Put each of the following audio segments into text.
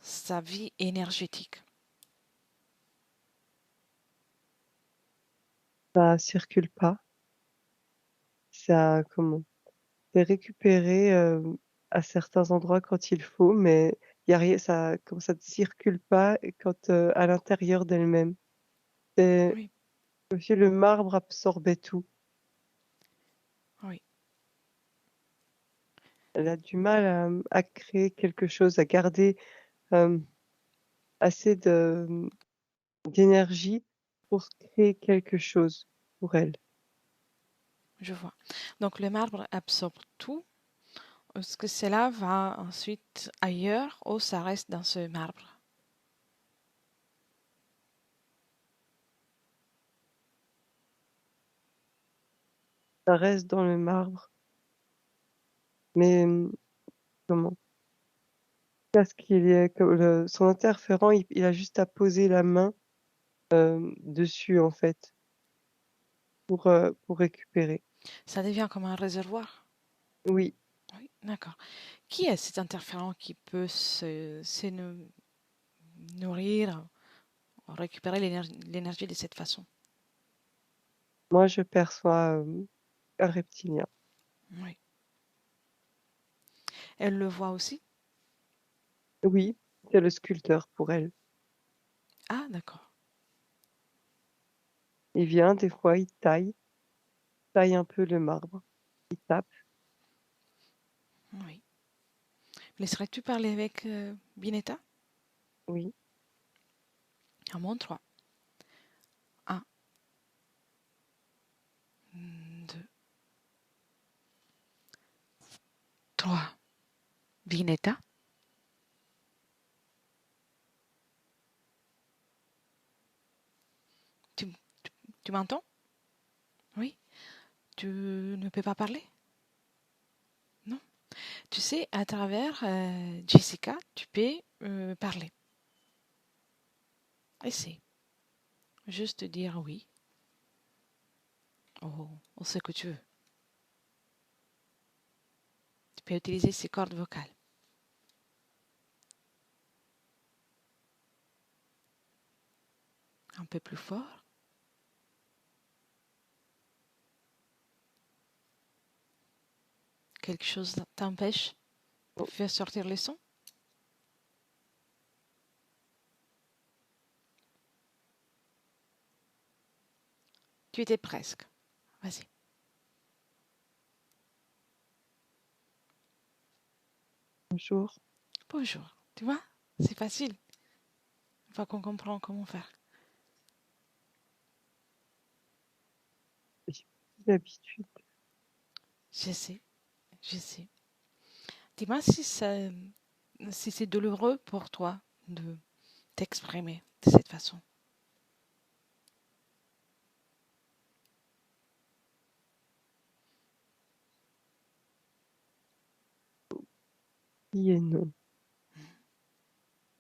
sa vie énergétique? Ça circule pas. Ça, comment? C'est récupéré à certains endroits quand il faut, mais il y a rien, ça, comme ça ne circule pas quand à l'intérieur d'elle-même. C'est Oui, comme si le marbre absorbait tout. oui. Elle a du mal à créer quelque chose, à garder euh, assez d'énergie pour créer quelque chose pour elle. Je vois. Donc le marbre absorbe tout. Est-ce que cela va ensuite ailleurs ou ça reste dans ce marbre? Ça reste dans le marbre, mais comment? Parce qu'il est comme son interférent, il a juste à poser la main dessus en fait pour récupérer. Ça devient comme un réservoir. Oui, Oui, d'accord. Qui est cet interférent qui peut nourrir, récupérer l'énergie de cette façon? moi je perçois un reptilien. Oui. Elle le voit aussi? Oui, c'est le sculpteur pour elle. Ah, d'accord. Il vient, des fois, il taille un peu le marbre, il tape. Oui. Laisserais-tu parler avec Binetta? Oui, À mon 3. 1, 2, 3. Binetta, tu, tu m'entends? Oui. Tu ne peux pas parler? Non. Tu sais, à travers Jessica, tu peux parler. Essaie. Juste dire oui. Oh, on sait que tu veux. Tu peux utiliser ces cordes vocales. Un peu plus fort. Quelque chose t'empêche de oh, faire sortir les sons? Tu étais presque. Vas-y. bonjour. Bonjour. Tu vois? C'est facile. Une fois qu'on comprend comment faire. J'ai plus l'habitude. Je sais, je sais. Dis-moi si c'est douloureux pour toi de t'exprimer de cette façon. Oui et non.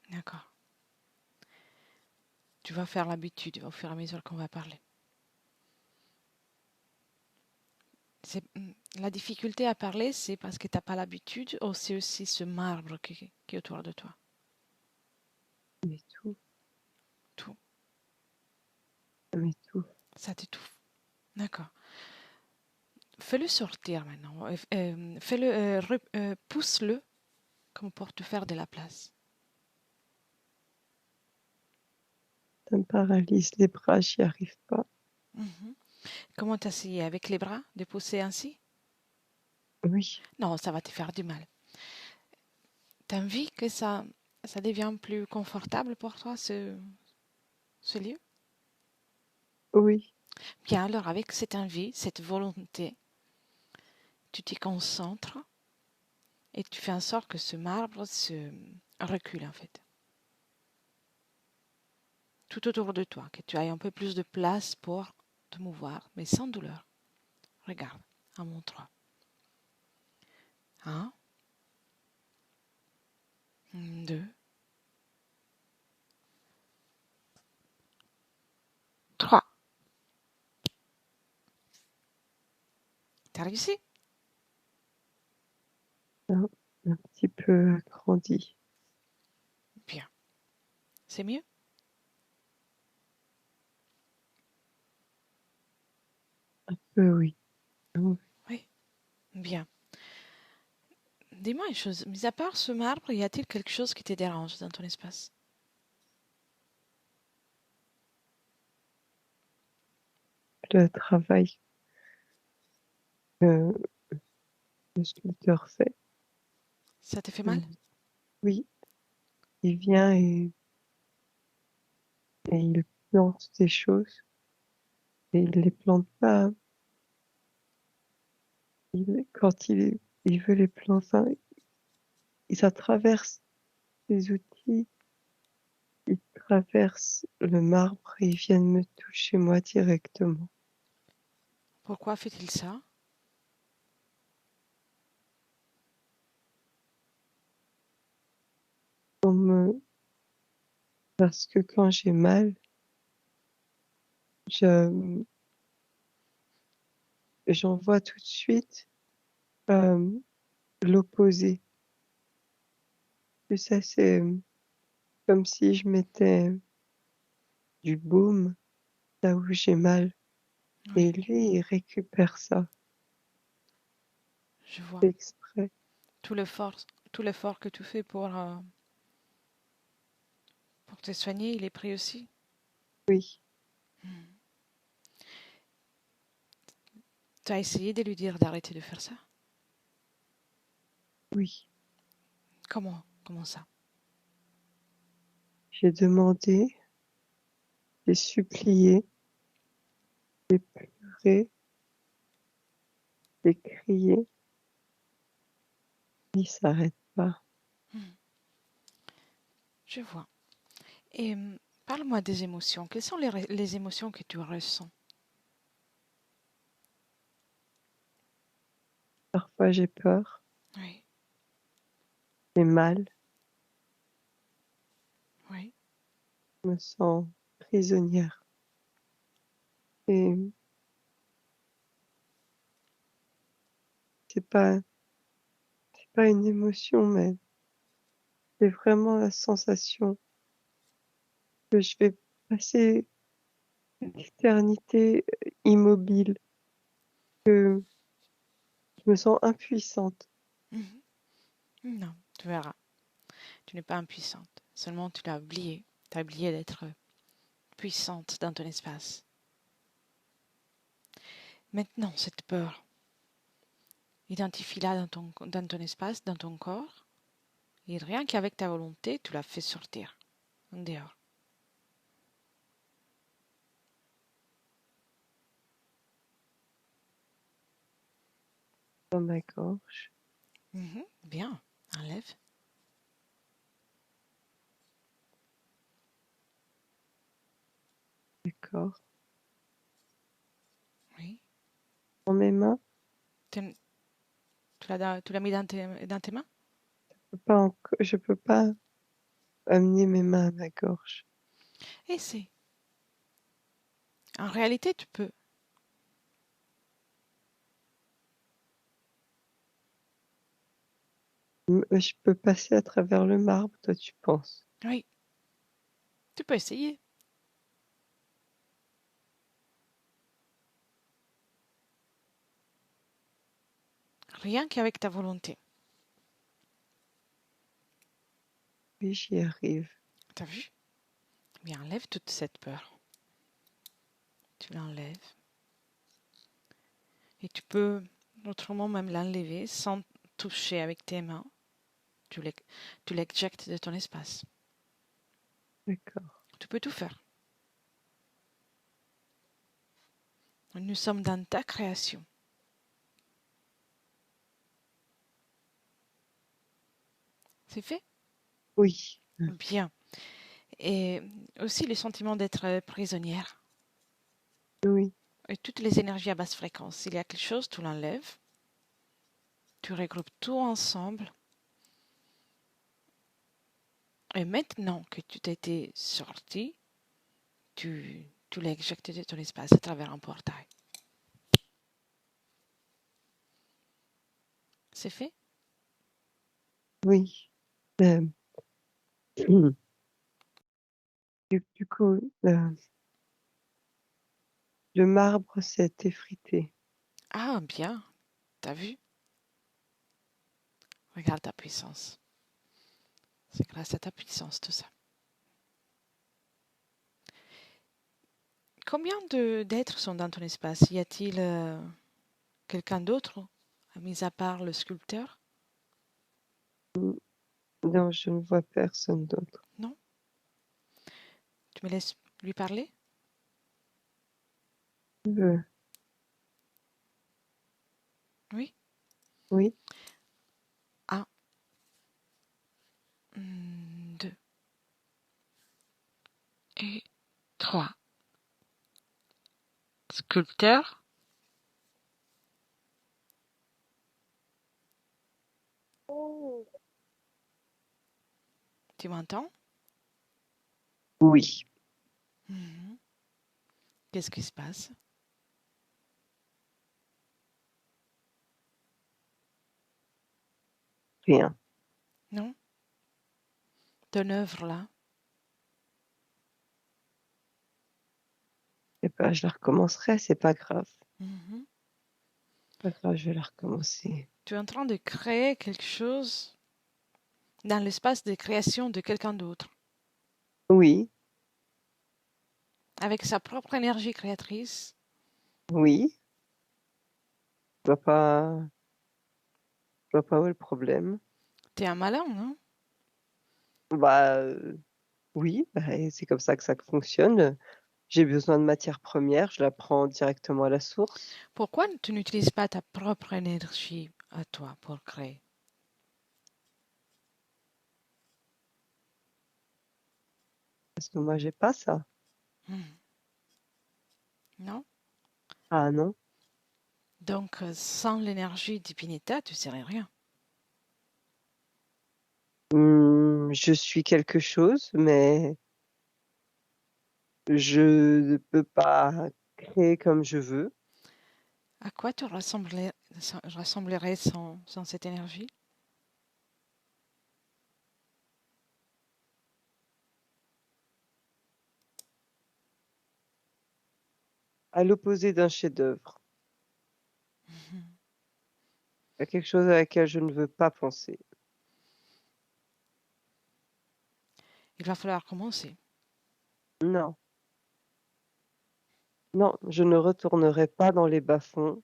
D'accord. Tu vas faire l'habitude au fur et à mesure qu'on va parler. La difficulté à parler, c'est parce que tu n'as pas l'habitude ou c'est aussi ce marbre qui est autour de toi? Mais tout, Tout. mais tout. Ça t'étouffe. D'accord. Fais-le sortir maintenant. Fais-le, pousse-le comme pour te faire de la place. Ça me paralyse les bras, j'y arrive pas. Mhm. Comment t'essayer avec les bras de pousser ainsi? Oui, Non, ça va te faire du mal. T'as envie que ça devienne plus confortable pour toi, ce lieu? oui. Bien, alors avec cette envie, cette volonté, tu t'y concentres et tu fais en sorte que ce marbre se recule en fait. Tout autour de toi, que tu aies un peu plus de place pour te mouvoir, mais sans douleur. Regarde, à mon 3. 1, 2, 3. T'as réussi? Un, un petit peu agrandi. C'est mieux? Oui. Oui. Oui. Bien. Dis-moi une chose. Mis à part ce marbre, y a-t-il quelque chose qui te dérange dans ton espace? Le travail que le sculpteur fait. Ça te fait Euh, mal? Oui, il vient et il plante des choses et il les plante pas. Quand il veut les planter, enfin, ça traverse les outils, il traverse le marbre et il vient me toucher moi directement. Pourquoi fait-il ça? On me- Parce que quand j'ai mal, je, j'en vois tout de suite euh, l'opposé. Tu sais, c'est comme si je mettais du baume là où j'ai mal. Oui, Et lui, il récupère ça je vois. exprès. Tout l'effort, tout l'effort que tu fais pour te soigner, il est pris aussi. Oui, Hmm. Tu as essayé de lui dire d'arrêter de faire ça? oui. Comment ça? J'ai demandé, j'ai supplié, j'ai pleuré, j'ai crié. Il s'arrête pas. Hmm. Je vois. Et parle-moi des émotions. Quelles sont les émotions que tu ressens? Parfois, j'ai peur, Oui, j'ai mal, oui, je me sens prisonnière. Et c'est pas une émotion, mais c'est vraiment la sensation que je vais passer l'éternité immobile, que je me sens impuissante. mhm. Non, tu verras. Tu n'es pas impuissante. Seulement, tu l'as oublié. Tu as oublié d'être puissante dans ton espace. Maintenant, cette peur, identifie-la dans ton espace, dans ton corps, et rien qu'avec ta volonté, tu la fais sortir, en dehors. Dans ma gorge. Mhm. Bien, enlève. D'accord. Oui. Dans mes mains, Tu l'as mis dans tes mains? je peux pas amener mes mains à ma gorge. Essaie. En réalité, tu peux. Je peux passer à travers le marbre, toi, tu penses? Oui, tu peux essayer. Rien qu'avec ta volonté. Oui, j'y arrive. T'as vu? Bien, enlève toute cette peur. Tu l'enlèves. Et tu peux autrement même l'enlever sans toucher avec tes mains. Tu l'é- tu l'éjectes de ton espace. D'accord. Tu peux tout faire. Nous sommes dans ta création. C'est fait? Oui, Bien. Et aussi le sentiment d'être prisonnière. oui. Et toutes les énergies à basse fréquence. S'il y a quelque chose, tu l'enlèves. Tu regroupes tout ensemble. Et maintenant que tu t'étais sorti, tu l'as éjecté de ton espace à travers un portail. C'est fait? Oui. Euh, Du coup, le marbre s'est effrité. Ah, bien, t'as vu? Regarde ta puissance. C'est grâce à ta puissance, tout ça. Combien d'êtres sont dans ton espace? Y a-t-il quelqu'un d'autre, mis à part le sculpteur? Non, je ne vois personne d'autre. Non? Tu me laisses lui parler? Euh, Oui? oui, Un, deux et trois. Sculpteur, tu m'entends? oui, Mhm. Qu'est-ce qui se passe? rien. Non? Ton œuvre là? Et ben, je la recommencerai, c'est pas grave. Mhm. Pas grave, je vais la recommencer. Tu es en train de créer quelque chose dans l'espace de création de quelqu'un d'autre, Oui, avec sa propre énergie créatrice. oui, je vois pas où est le problème. T'es un malin, non? Bah, oui, bah, et c'est comme ça que ça fonctionne. J'ai besoin de matière première, je la prends directement à la source. Pourquoi tu n'utilises pas ta propre énergie à toi pour créer? Parce que moi, j'ai pas ça. Hmm. Non? Ah non. Donc, sans l'énergie divinita, tu serais rien. Je suis quelque chose, mais je ne peux pas créer comme je veux. À quoi tu ressemblerais sans cette énergie? À l'opposé d'un chef-d'œuvre. Mhm. Il y a quelque chose à laquelle je ne veux pas penser. Il va falloir commencer. Non, non, je ne retournerai pas dans les bas-fonds.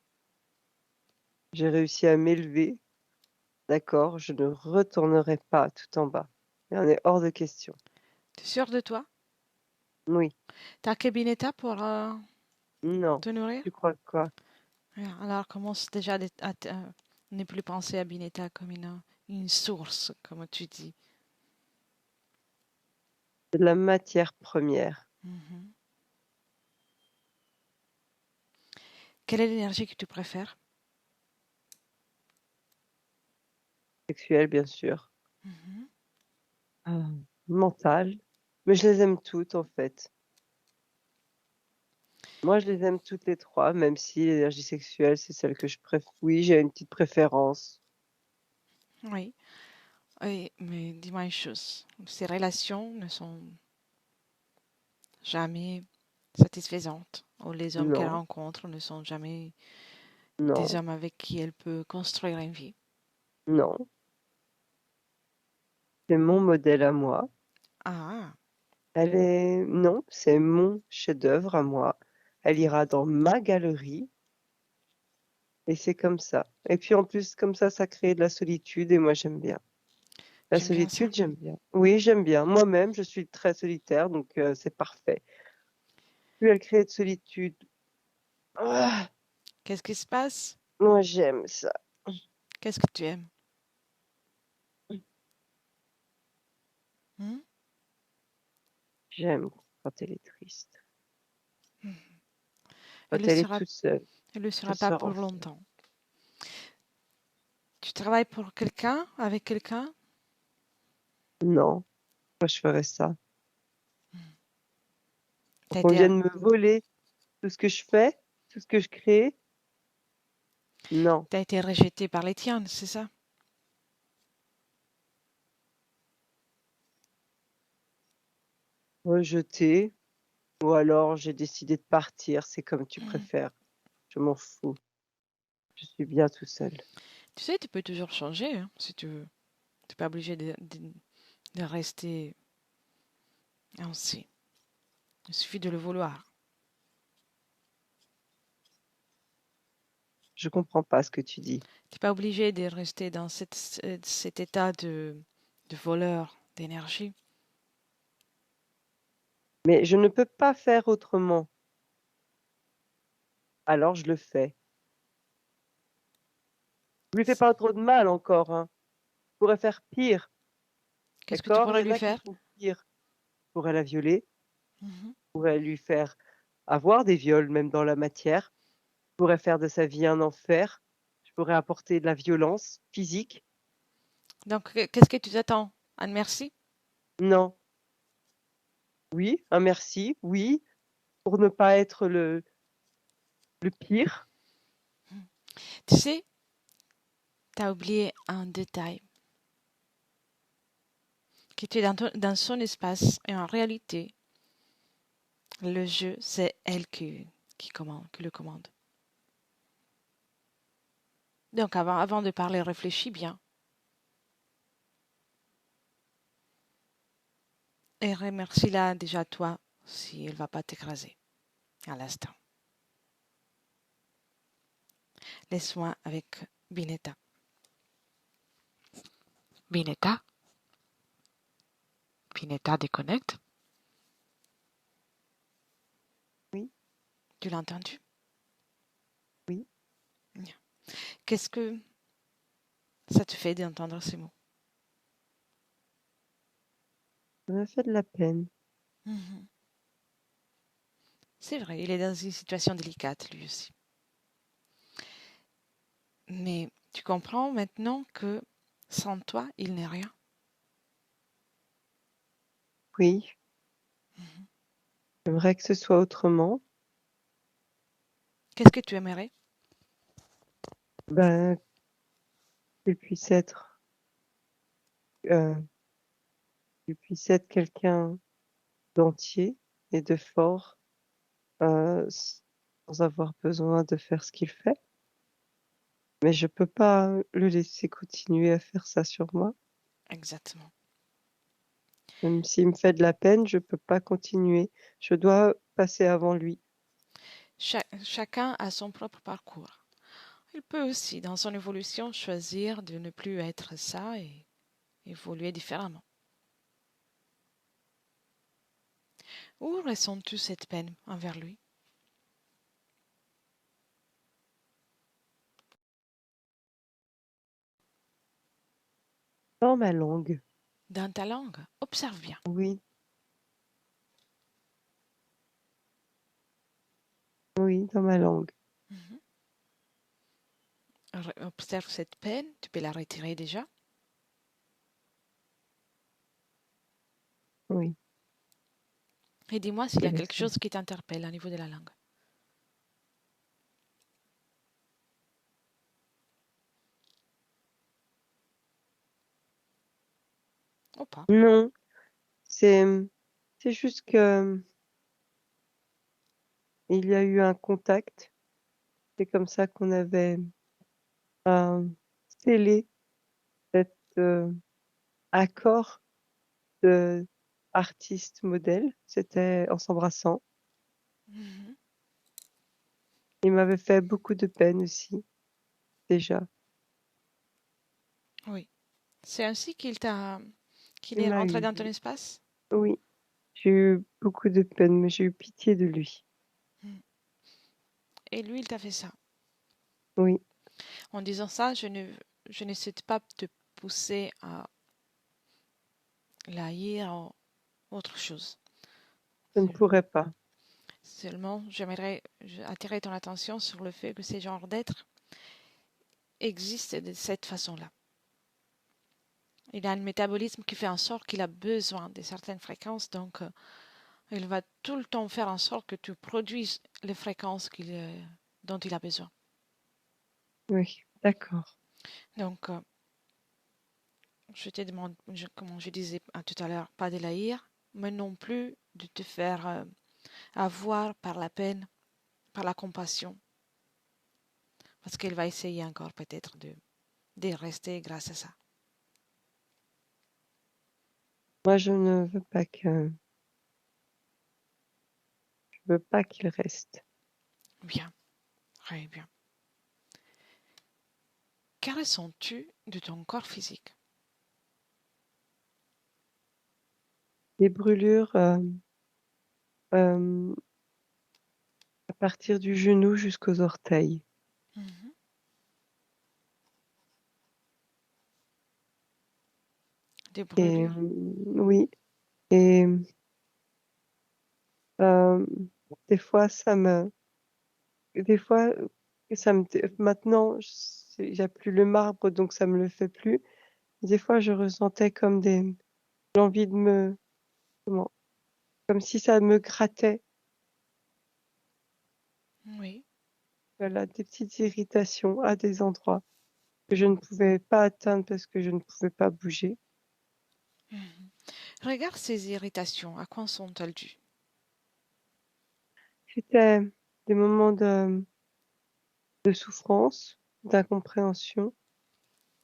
J'ai réussi à m'élever. D'accord, je ne retournerai pas tout en bas. Il en est hors de question. Tu es sûr de toi? Oui, T'as Kebineta pour non. te nourrir? Tu crois quoi? Alors commence déjà à ne plus penser à Bineta comme une source, comme tu dis. C'est de la matière première. Mhm. Quelle est l'énergie que tu préfères? Sexuelle, bien sûr. Mhm. Ah, mentale. Mais je les aime toutes, en fait. Moi, je les aime toutes les trois, même si l'énergie sexuelle, c'est celle que je préfère. Oui, j'ai une petite préférence. Oui. Oui, mais dis-moi une chose. Ces relations ne sont jamais satisfaisantes. Ou les hommes qu'elle Non, rencontre ne sont jamais des non, hommes avec qui elle peut construire une vie. non. C'est mon modèle à moi. Ah, Non, c'est mon chef-d'œuvre à moi. Elle ira dans ma galerie et c'est comme ça. Et puis en plus, comme ça crée de la solitude et moi j'aime bien. La tu aimes bien ça? solitude, j'aime bien. Oui, j'aime bien. Moi-même, je suis très solitaire, donc c'est parfait. Plus elle crée de solitude, ah, Qu'est-ce qui se passe? moi j'aime ça. Qu'est-ce que tu aimes? Hmm. J'aime quand elle est triste. Elle Quand le elle est sera, toute seule, elle le elle sera pas sort pour en fait. longtemps. Tu travailles pour quelqu'un, avec quelqu'un? Non, moi je ferais ça. Pour T'as qu'on été, vienne me voler tout ce que je fais, tout ce que je crée. Non, t'as été rejeté par les tiens, c'est ça? rejeté, ou alors j'ai décidé de partir, c'est comme tu Mhm. préfères. Je m'en fous. Je suis bien tout seul. Tu sais, tu peux toujours changer, hein, si tu veux. Tu n'es pas obligé de rester ainsi. Il suffit de le vouloir. Je comprends pas ce que tu dis. Tu n'es pas obligé de rester dans cet état de voleur d'énergie. Mais je ne peux pas faire autrement. Alors je le fais. Je lui fais pas trop de mal encore, hein. Je pourrais faire pire, Qu'est-ce que tu d'accord? Il pourrais y en lui a qui faire? font pire. Je pourrais la violer, Mhm. je pourrais lui faire avoir des viols même dans la matière. Je pourrais faire de sa vie un enfer. Je pourrais apporter de la violence physique. Donc, qu'est-ce que tu t'attends? Un merci? Non. Oui, un merci, oui, pour ne pas être le pire. Tu sais, tu as oublié un détail, que tu es dans son espace et en réalité, le jeu, c'est elle qui le commande. Donc, avant de parler, réfléchis bien et remercie-la déjà toi si elle va pas t'écraser à l'instant. Laisse-moi avec Binetta. Binetta? Binetta déconnecte. Oui, Tu l'as entendu? oui. Qu'est-ce que ça te fait d'entendre ces mots? Ça me fait de la peine. Mhm. C'est vrai, il est dans une situation délicate lui aussi. Mais tu comprends maintenant que sans toi, il n'est rien. Oui, j'aimerais que ce soit autrement. Qu'est-ce que tu aimerais? Ben, qu'il puisse être, euh, qu'il puisse être quelqu'un d'entier et de fort, sans avoir besoin de faire ce qu'il fait. Mais je peux pas le laisser continuer à faire ça sur moi. Exactement. Même s'il me fait de la peine, je peux pas continuer. Je dois passer avant lui. Chacun a son propre parcours. Il peut aussi, dans son évolution, choisir de ne plus être ça et évoluer différemment. Où ressens-tu cette peine envers lui? Dans ma langue. Dans ta langue, observe bien. Oui, oui, dans ma langue. Mhm. Observe cette peine, tu peux la retirer déjà. Oui, Et dis-moi s'il y je a vais quelque essayer. chose qui t'interpelle au niveau de la langue. Ou pas. Non, c'est, c'est juste que il y a eu un contact. C'est comme ça qu'on avait euh, scellé cet accord de artiste modèle. C'était en s'embrassant. Mhm. Il m'avait fait beaucoup de peine aussi, déjà. Oui. C'est ainsi qu'il Il est m'a rentré eu, dans ton espace? oui, j'ai eu beaucoup de peine, mais j'ai eu pitié de lui. Mhm. Et lui, il t'a fait ça. Oui, En disant ça, je ne souhaite pas te pousser à la haïr ou autre chose. je ne pourrais pas. Seulement, j'aimerais attirer ton attention sur le fait que ces genres d'êtres existent de cette façon-là. Il a un métabolisme qui fait en sorte qu'il a besoin de certaines fréquences, donc il va tout le temps faire en sorte que tu produises les fréquences dont il a besoin. Oui, d'accord. Donc, je te demande, comme je disais tout à l'heure, pas de l'haïr, mais non plus de te faire avoir par la peine, par la compassion, parce qu'elle va essayer encore peut-être de rester grâce à ça. Moi, je veux pas qu'il reste. Bien, très bien. Que ressens-tu de ton corps physique? Des brûlures euh, à partir du genou jusqu'aux orteils. Mhm. Des Et brûlures. oui, et euh, des fois, des fois, maintenant, j'ai plus le marbre, donc ça me le fait plus. Des fois, je ressentais comme l'envie de comment, comme si ça me grattait. Oui. Voilà, des petites irritations à des endroits que je ne pouvais pas atteindre parce que je ne pouvais pas bouger. Mhm. Regarde ces irritations, à quoi sont-elles dues? C'était des moments de souffrance, d'incompréhension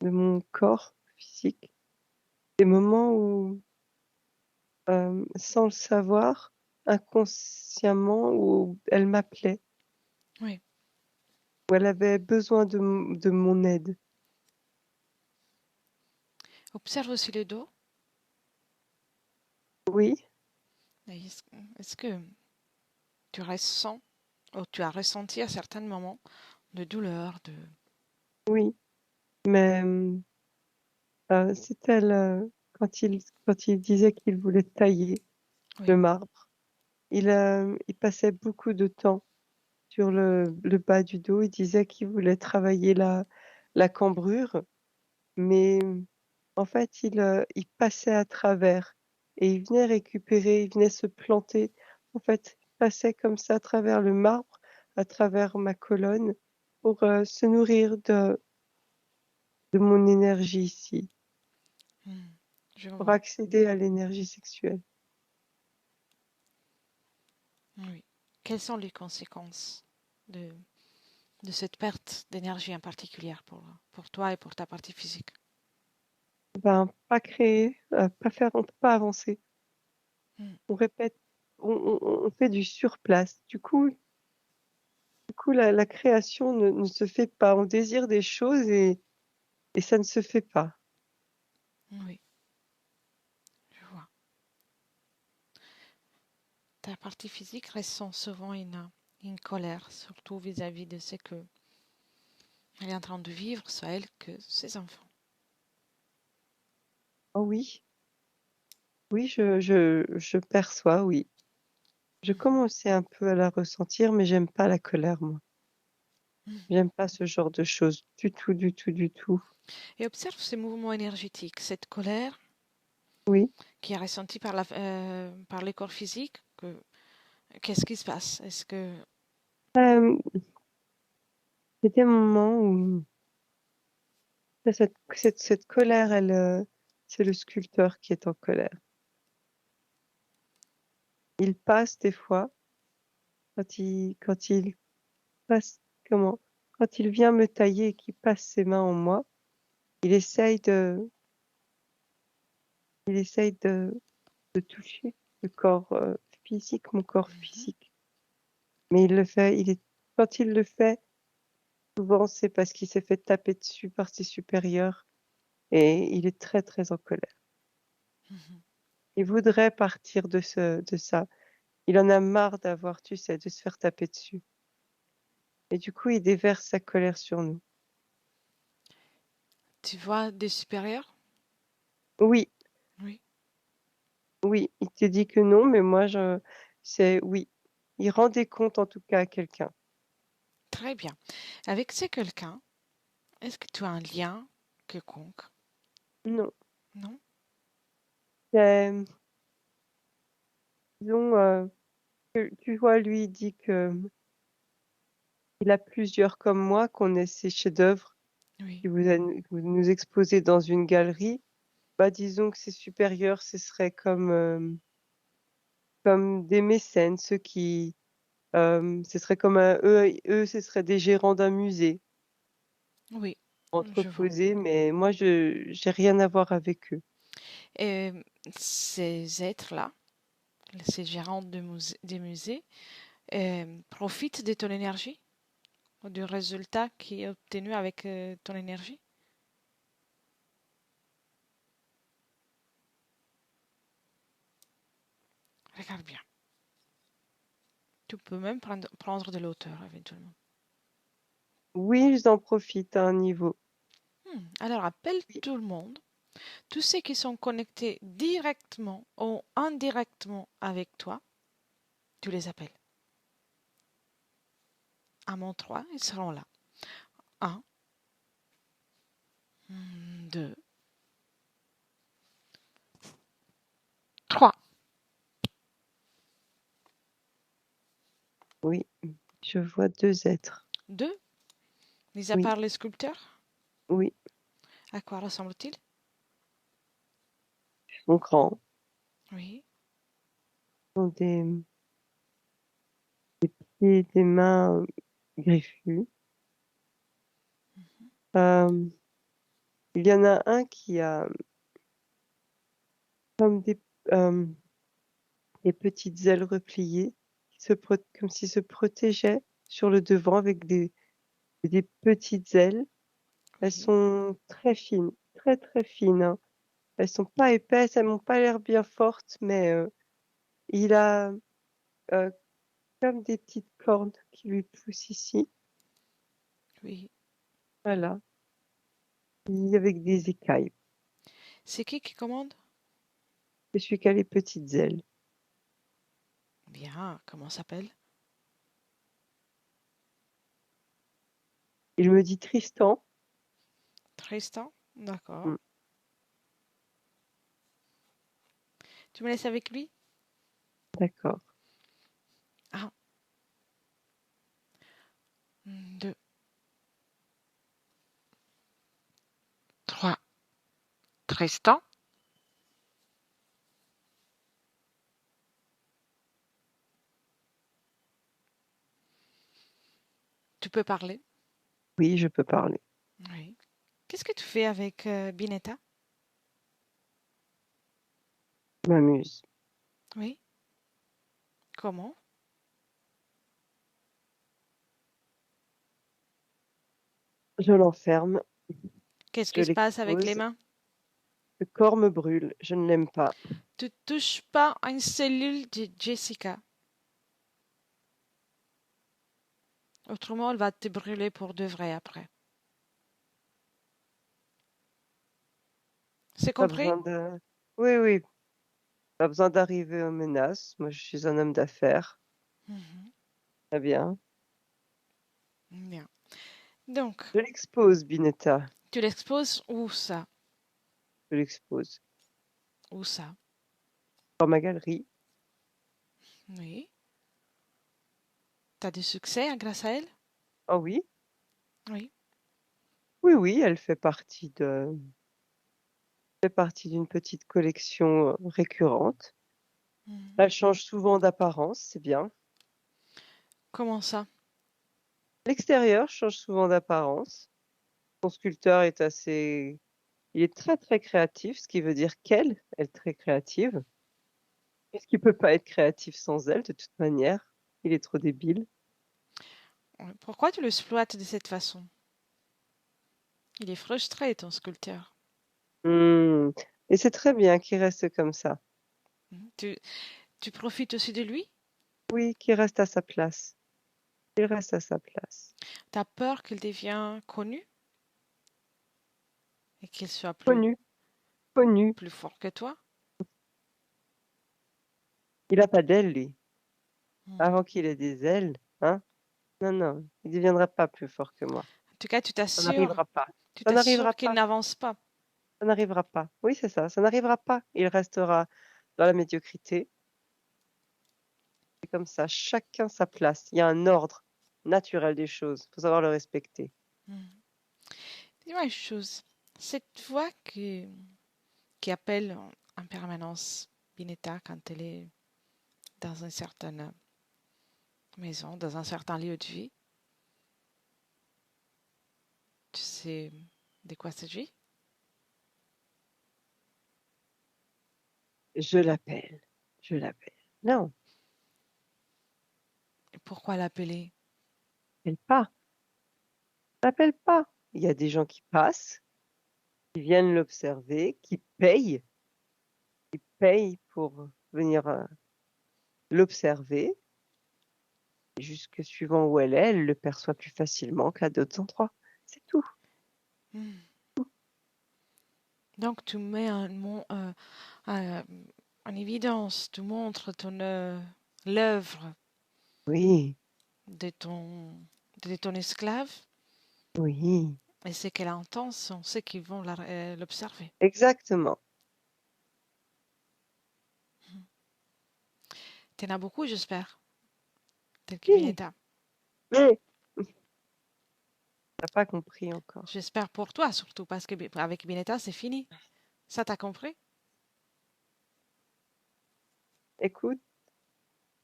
de mon corps physique, des moments où, sans le savoir, inconsciemment, où elle m'appelait, Oui. où elle avait besoin de mon aide. Observe aussi le dos. Oui, Est-ce est-ce que tu ressens ou tu as ressenti à certains moments de douleur, de... oui, mais c'était quand il disait qu'il voulait tailler le Oui. marbre. Il passait beaucoup de temps sur le bas du dos. Il disait qu'il voulait travailler la cambrure, mais en fait, il passait à travers et il venait récupérer, il venait se planter. En fait, il passait comme ça à travers le marbre, à travers ma colonne pour se nourrir de mon énergie ici, Hmm. Je pour vois. accéder à l'énergie sexuelle. Oui. Quelles sont les conséquences de, de cette perte d'énergie en particulier pour toi et pour ta partie physique? Ben, pas créer, pas faire, on peut pas avancer. Hmm. On répète, on fait du surplace. Du coup, la création ne se fait pas. On désire des choses et ça ne se fait pas. Oui, je vois. Ta partie physique ressent souvent une colère, surtout vis-à-vis de ce que elle est en train de vivre, soit elle que ses enfants. Oh oui, oui, je perçois, oui. Je Mhm. commençais un peu à la ressentir, mais j'aime pas la colère, moi. Mhm. J'aime pas ce genre de choses. Du tout, du tout, du tout. Et observe ces mouvements énergétiques, cette colère Oui. qui est ressentie par les corps physiques. Qu'est-ce qui se passe? Est-ce que... Euh, c'était un moment où cette colère, c'est le sculpteur qui est en colère. Il passe des fois, quand il passe, comment, quand il vient me tailler et qu'il passe ses mains en moi, il essaye de, il essaye de toucher le corps physique, mon corps Mhm. physique. Mais quand il le fait, souvent c'est parce qu'il s'est fait taper dessus par ses supérieurs et il est très très en colère. Mhm. Il voudrait partir de ça. Il en a marre d'avoir, tu sais, de se faire taper dessus. Et du coup, il déverse sa colère sur nous. Tu vois des supérieurs? Oui, Oui. oui, il te dit que non, mais c'est oui. Il rend des comptes en tout cas à quelqu'un. Très bien. Avec ces quelqu'un, est-ce que tu as un lien quelconque? Non. Non? C'est, disons, tu vois, lui, il dit que il a plusieurs comme moi, qu'on est ses chefs-d'œuvre, Oui. vous nous exposez dans une galerie. Bah, disons que ses supérieurs, ce serait comme des mécènes, ceux qui, ce serait comme eux, ce seraient des gérants d'un musée Oui, je vois. entreposé, mais moi, j'ai rien à voir avec eux. Et ces êtres-là, ces gérants des musées, profitent de ton énergie, ou du résultat qui est obtenu avec ton énergie. Regarde bien. Tu peux même prendre de l'auteur éventuellement. Oui, ils en profitent à un niveau. Alors appelle tout le monde, tous ceux qui sont connectés directement ou indirectement avec toi, tu les appelles. À mon 3, ils seront là. Un, 2, 3. Oui, je vois deux êtres. 2, mis à Oui, part les sculpteurs, oui, à quoi ressemblent-ils? ils sont grands, Oui. ils ont des mains griffues. Euh, il y en a un qui a comme euh, des petites ailes repliées, comme s'il se protégeait sur le devant avec des petites ailes. Elles Oui. sont très fines, très très fines, hein. Elles sont pas épaisses, elles m'ont pas l'air bien fortes, mais il a euh, comme des petites cornes qui lui poussent ici. Oui. Voilà. Avec des écailles. C'est qui commande? C'est celui qui a les petites ailes. Bien, comment s'appelle? Il me dit Tristan. Tristan? D'accord. Hmm, Tu me laisses avec lui? d'accord. Un, 2, 3. Tristan? Tu peux parler? Oui, je peux parler. Oui. Qu'est-ce que tu fais avec Binetta? Je m'amuse. Oui. Comment? Je l'enferme, Qu'est-ce je qui se passe avec les l'expose. mains? Le corps me brûle. Je ne l'aime pas. Tu touches pas à une cellule de Jessica. Autrement, elle va te brûler pour de vrai après. C'est Pas compris? besoin de... Oui, oui. Pas besoin d'arriver aux menaces. Moi, je suis un homme d'affaires. Mhm. Très bien. Bien. Donc, Je l'expose, Binetta. tu l'exposes où ça? Je l'expose. Où ça? Dans ma galerie. Oui. T'as du succès hein, grâce à elle? Oh oui. Oui. Oui, oui, elle fait partie d'une petite collection récurrente. Mhm. Elle change souvent d'apparence, c'est bien. Comment ça? L'extérieur change souvent d'apparence. Son sculpteur est il est très très créatif, ce qui veut dire qu'elle est très créative. Est-ce qu'il peut pas être créatif sans elle, de toute manière? Il est trop débile. Pourquoi tu l'exploites de cette façon? Il est frustré, ton sculpteur. Hmm. Et c'est très bien qu'il reste comme ça. Tu, tu profites aussi de lui? Oui, qu'il reste à sa place. Il reste à sa place. T'as peur qu'il devienne connu et qu'il soit Connu, connu. plus fort que toi? Il a pas d'ailes, lui. Mhm. Avant qu'il ait des ailes, hein? Non, non, il ne deviendra pas plus fort que moi. En tout cas, Ça n'arrivera pas. tu Ça n'arrivera t'assures qu'il pas. n'avance pas. Ça n'arrivera pas. Oui, c'est ça. Ça n'arrivera pas. Il restera dans la médiocrité. C'est comme ça. Chacun sa place. Il y a un ordre naturel des choses. Il faut savoir le respecter. Mhm. Dis-moi une chose. Cette voix qui appelle en permanence Binetta quand elle est dans une certaine maison, dans un certain lieu de vie. Tu sais de quoi s'agit? Je l'appelle. Je l'appelle. Non, Et pourquoi l'appeler? appelle pas. L'appelle pas. Il y a des gens qui passent, qui viennent l'observer, qui payent pour venir l'observer. Jusque suivant où elle le perçoit plus facilement qu'à d'autres endroits. C'est tout. Hmm. Donc tu mets euh, en évidence, tu montres l'œuvre Oui, de ton esclave oui, et ce qu'elle entend sont ceux qui vont l'observer. exactement. T'en as beaucoup, j'espère, tel que Oui, Vineta. mais t'as pas compris encore. J'espère pour toi surtout, parce que avec Vineta, c'est fini. Ça, t'as compris? Écoute,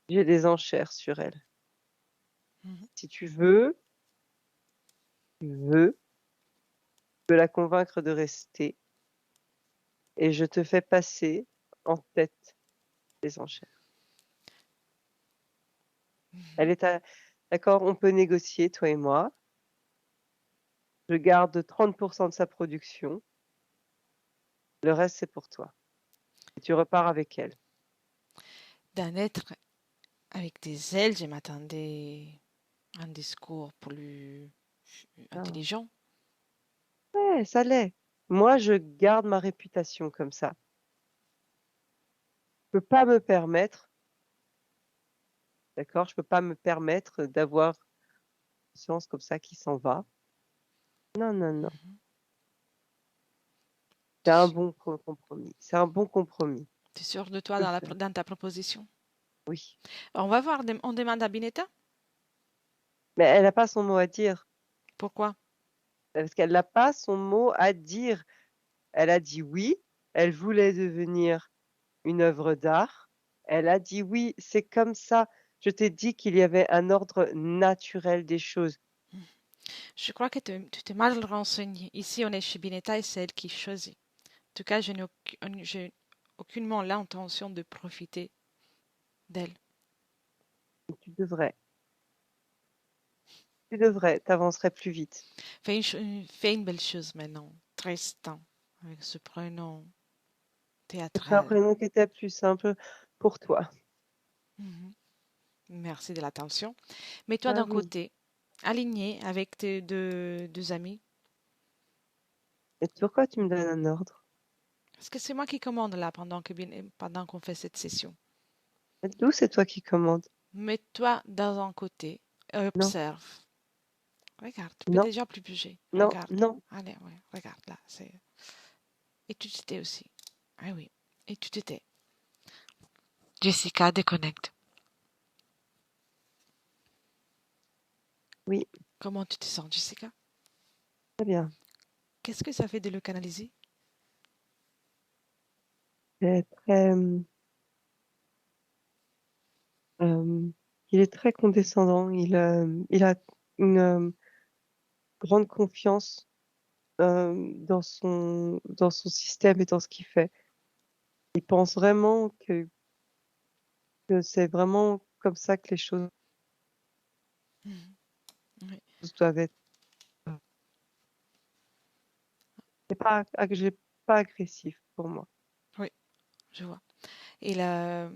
j'ai des enchères sur elle. Mhm. Si tu veux, je peux la convaincre de rester et je te fais passer en tête des enchères. Elle est d'accord, on peut négocier, toi et moi. Je garde 30% de sa production. Le reste, c'est pour toi. Et tu repars avec elle. D'un être avec des ailes, je m'attendais à un discours plus Ah. intelligent. Ouais, ça l'est. Moi, je garde ma réputation comme ça. Je peux pas me permettre, d'accord? Je peux pas me permettre d'avoir une science comme ça qui s'en va. Non, non, non. Mhm. C'est Tu, un es bon compromis. C'est un bon compromis. tu es sûr de toi Je peux dans, le faire. dans ta proposition? Oui. On va voir, on demande à Bineta. Mais elle n'a pas son mot à dire. Pourquoi? Parce qu'elle n'a pas son mot à dire. Elle a dit oui. Elle voulait devenir une œuvre d'art. Elle a dit oui. C'est comme ça. Je t'ai dit qu'il y avait un ordre naturel des choses. Je crois que tu t'es mal renseigné. Ici, on est chez Bineta et c'est elle qui choisit. En tout cas, j'ai aucunement l'intention de profiter d'elle. Tu devrais. Tu devrais. T'avancerais plus vite. Fais une belle chose maintenant. Tristan, avec ce prénom C'est un théâtral. prénom qui était plus simple pour toi. Mhm. Merci de l'attention. Mets-toi Ah d'un oui. côté, aligné avec tes deux amis. Et pourquoi tu me donnes un ordre? Parce que c'est moi qui commande là pendant qu'on fait cette session. D'où c'est toi qui commandes? Mets-toi dans un côté et Non, observe. Regarde, tu peux non, déjà plus bouger. non, Regarde. non. Allez, ouais, regarde là. Et tu t'étais aussi. Ah oui. Et tu t'étais. Jessica, déconnecte. Oui, Comment tu te sens, Jessica? très bien. Qu'est-ce que ça fait de le canaliser? C'est très, il est très condescendant. Il a une grande confiance dans son système et dans ce qu'il fait. Il pense vraiment que c'est vraiment comme ça que les choses Mhm. Oui, doivent être. J'ai pas agressif pour moi. oui, je vois. Il, euh,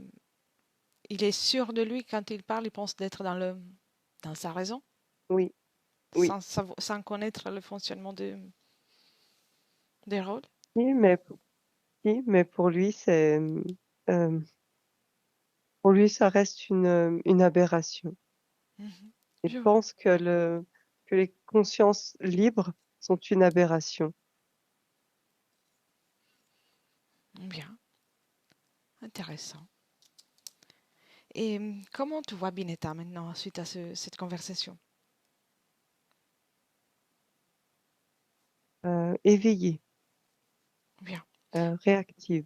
il est sûr de lui quand il parle, il pense d'être dans sa raison, Oui, oui. sans connaître le fonctionnement des rôles. Oui, mais pour lui, euh, pour lui, ça reste une aberration. Mhm. Il Je vois. pense que les consciences libres sont une aberration. Bien, intéressant. Et comment tu vois Bineta maintenant suite à cette conversation? Éveillée, Bien. réactive.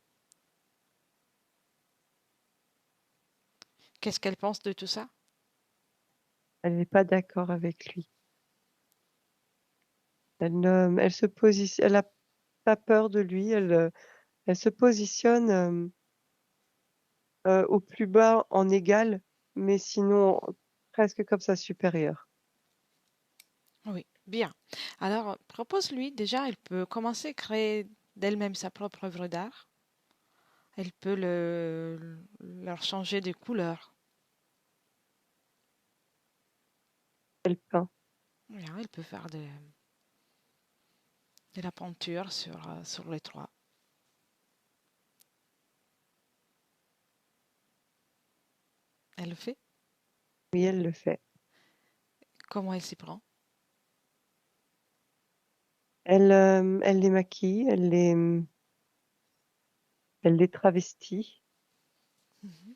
Qu'est-ce qu'elle pense de tout ça? Elle n'est pas d'accord avec lui. Elle a pas peur de lui. Elle se positionne au plus bas en égal, mais sinon presque comme sa supérieure. Oui, bien. Alors, propose-lui, déjà, elle peut commencer à créer d'elle-même sa propre œuvre d'art. Elle peut leur changer de couleur. Elle peint. Bien, elle peut faire de la peinture sur les toits. Elle le fait. Oui, elle le fait. Comment elle s'y prend? Elle les maquille, elle les travestit, Mhm.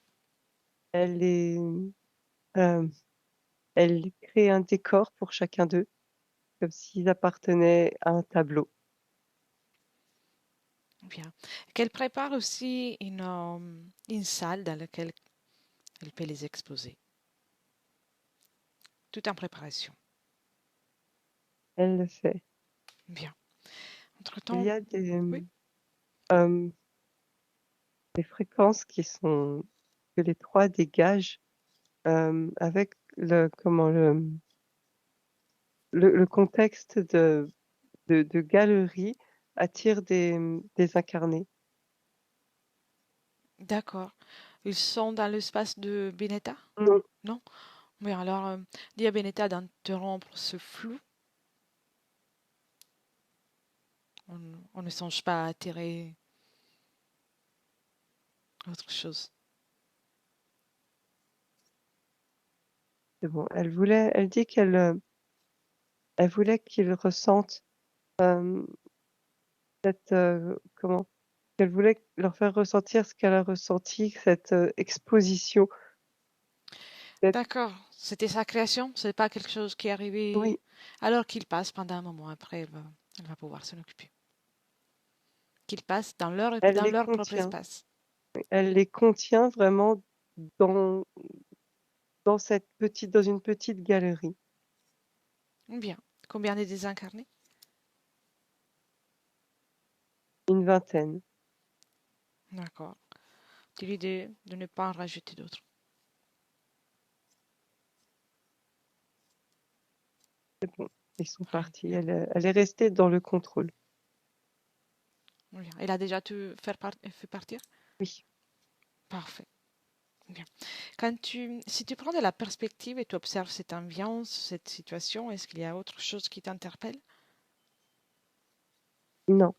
elle les, euh, elle crée un décor pour chacun d'eux, comme s'ils appartenaient à un tableau. Bien. Qu'elle prépare aussi une salle dans laquelle elle peut les exposer. Tout en préparation. Elle le fait. Bien. Il Entre-temps, y a oui, euh, des fréquences que les trois dégagent avec le contexte de galerie attire des incarnés. d'accord. Ils sont dans l'espace de Benetta? Non, Non? Oui, alors, dis à Benetta d'interrompre ce flou. On ne songe pas à attirer autre chose. c'est bon. Elle dit elle voulait qu'ils ressentent euh, qu'elle voulait leur faire ressentir ce qu'elle a ressenti, cette exposition. Cette- D'accord. C'était sa création, c'est pas quelque chose qui est oui, arrivé alors qu'il passe pendant un moment. Après, elle va pouvoir s'en occuper. Qu'ils passent elle dans les leur propre contient. espace. Elle les contient vraiment dans, dans une petite galerie. Bien. Combien de désincarnés? Une vingtaine. D'accord. Dis-lui de ne pas en rajouter d'autres. C'est bon. Ils sont Très partis. bien. Elle est restée dans le contrôle. Bien. Elle a déjà tout fait partir? Oui. Parfait. Bien. Si tu prends de la perspective et tu observes cette ambiance, cette situation, est-ce qu'il y a autre chose qui t'interpelle? Non.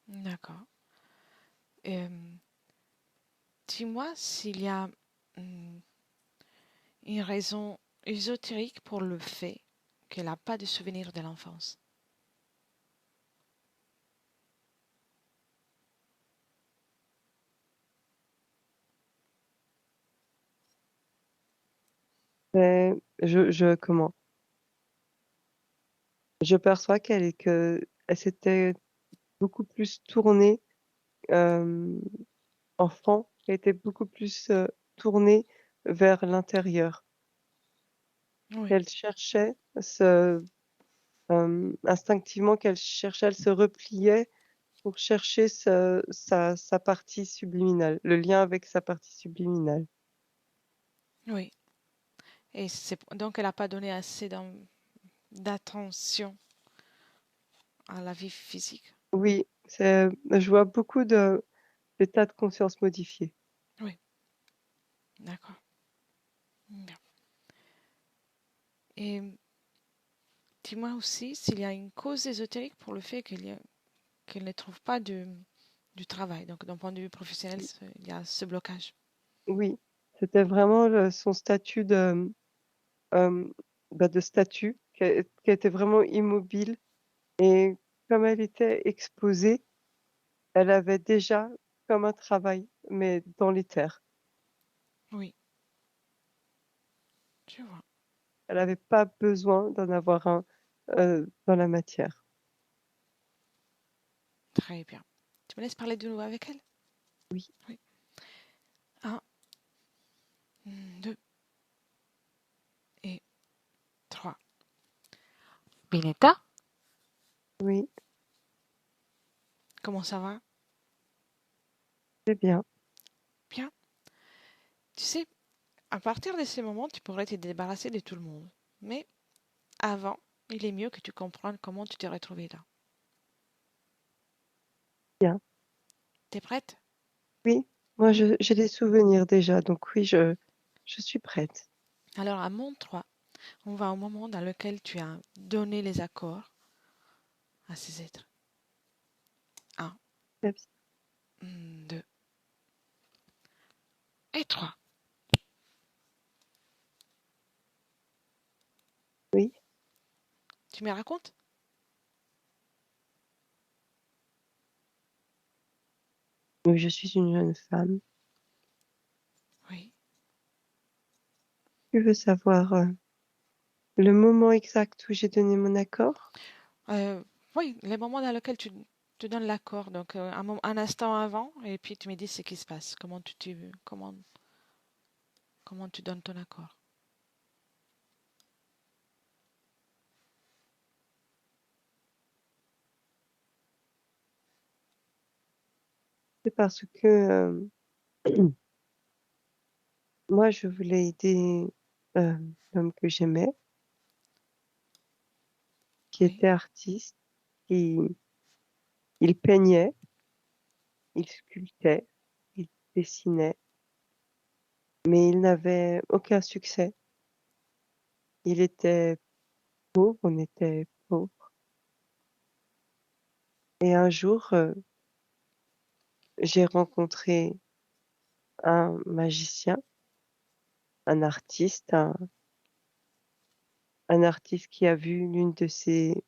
D'accord. Euh, Dis-moi s'il y a hum, une raison ésotérique pour le fait qu'elle n'a pas de souvenir de l'enfance. Comment? Je perçois elle s'était beaucoup plus tournée, euh, enfant, elle était beaucoup plus tournée vers l'intérieur. Oui, Elle cherchait instinctivement elle se repliait pour chercher sa partie subliminale, le lien avec sa partie subliminale. oui. Et donc elle n'a pas donné assez d'attention à la vie physique. Oui, je vois beaucoup d'états de conscience modifiés. Oui, d'accord. Bien. Et dis-moi aussi s'il y a une cause ésotérique pour le fait qu'elle ne trouve pas du travail. Donc d'un point de vue professionnel, il y a ce blocage. Oui, c'était vraiment son statut euh, de statut qui était vraiment immobile et comme elle était exposée, elle avait déjà comme un travail, mais dans les terres. Oui, je vois. Elle n'avait pas besoin d'en avoir un dans la matière. Très bien. Tu me laisses parler de nouveau avec elle? Oui, Oui. Binetta, Oui, comment ça va? c'est bien. Bien. Tu sais, à partir de ces moments, tu pourrais te débarrasser de tout le monde. Mais avant, il est mieux que tu comprennes comment tu t'es retrouvé là. Bien. T'es prête? Oui, moi Oui. j'ai des souvenirs déjà, donc oui, je suis prête. Alors, à mon 3, on va au moment dans lequel tu as donné les accords à ces êtres. Un, Très bien. 2 et 3. Oui, Tu me racontes? oui, je suis une jeune femme. Oui. Tu veux savoir le moment exact où j'ai donné mon accord? Euh, oui, les moments dans lesquels tu donnes l'accord. Donc, un instant avant, et puis tu me dis ce qui se passe. Comment tu donnes ton accord. C'est parce que moi, je voulais aider euh, l'homme que j'aimais, qui Oui. était artiste, qui il peignait, il sculptait, il dessinait, mais il n'avait aucun succès. Il était pauvre, on était pauvres. Et un jour, j'ai rencontré un magicien, un artiste, un artiste qui a vu une de ses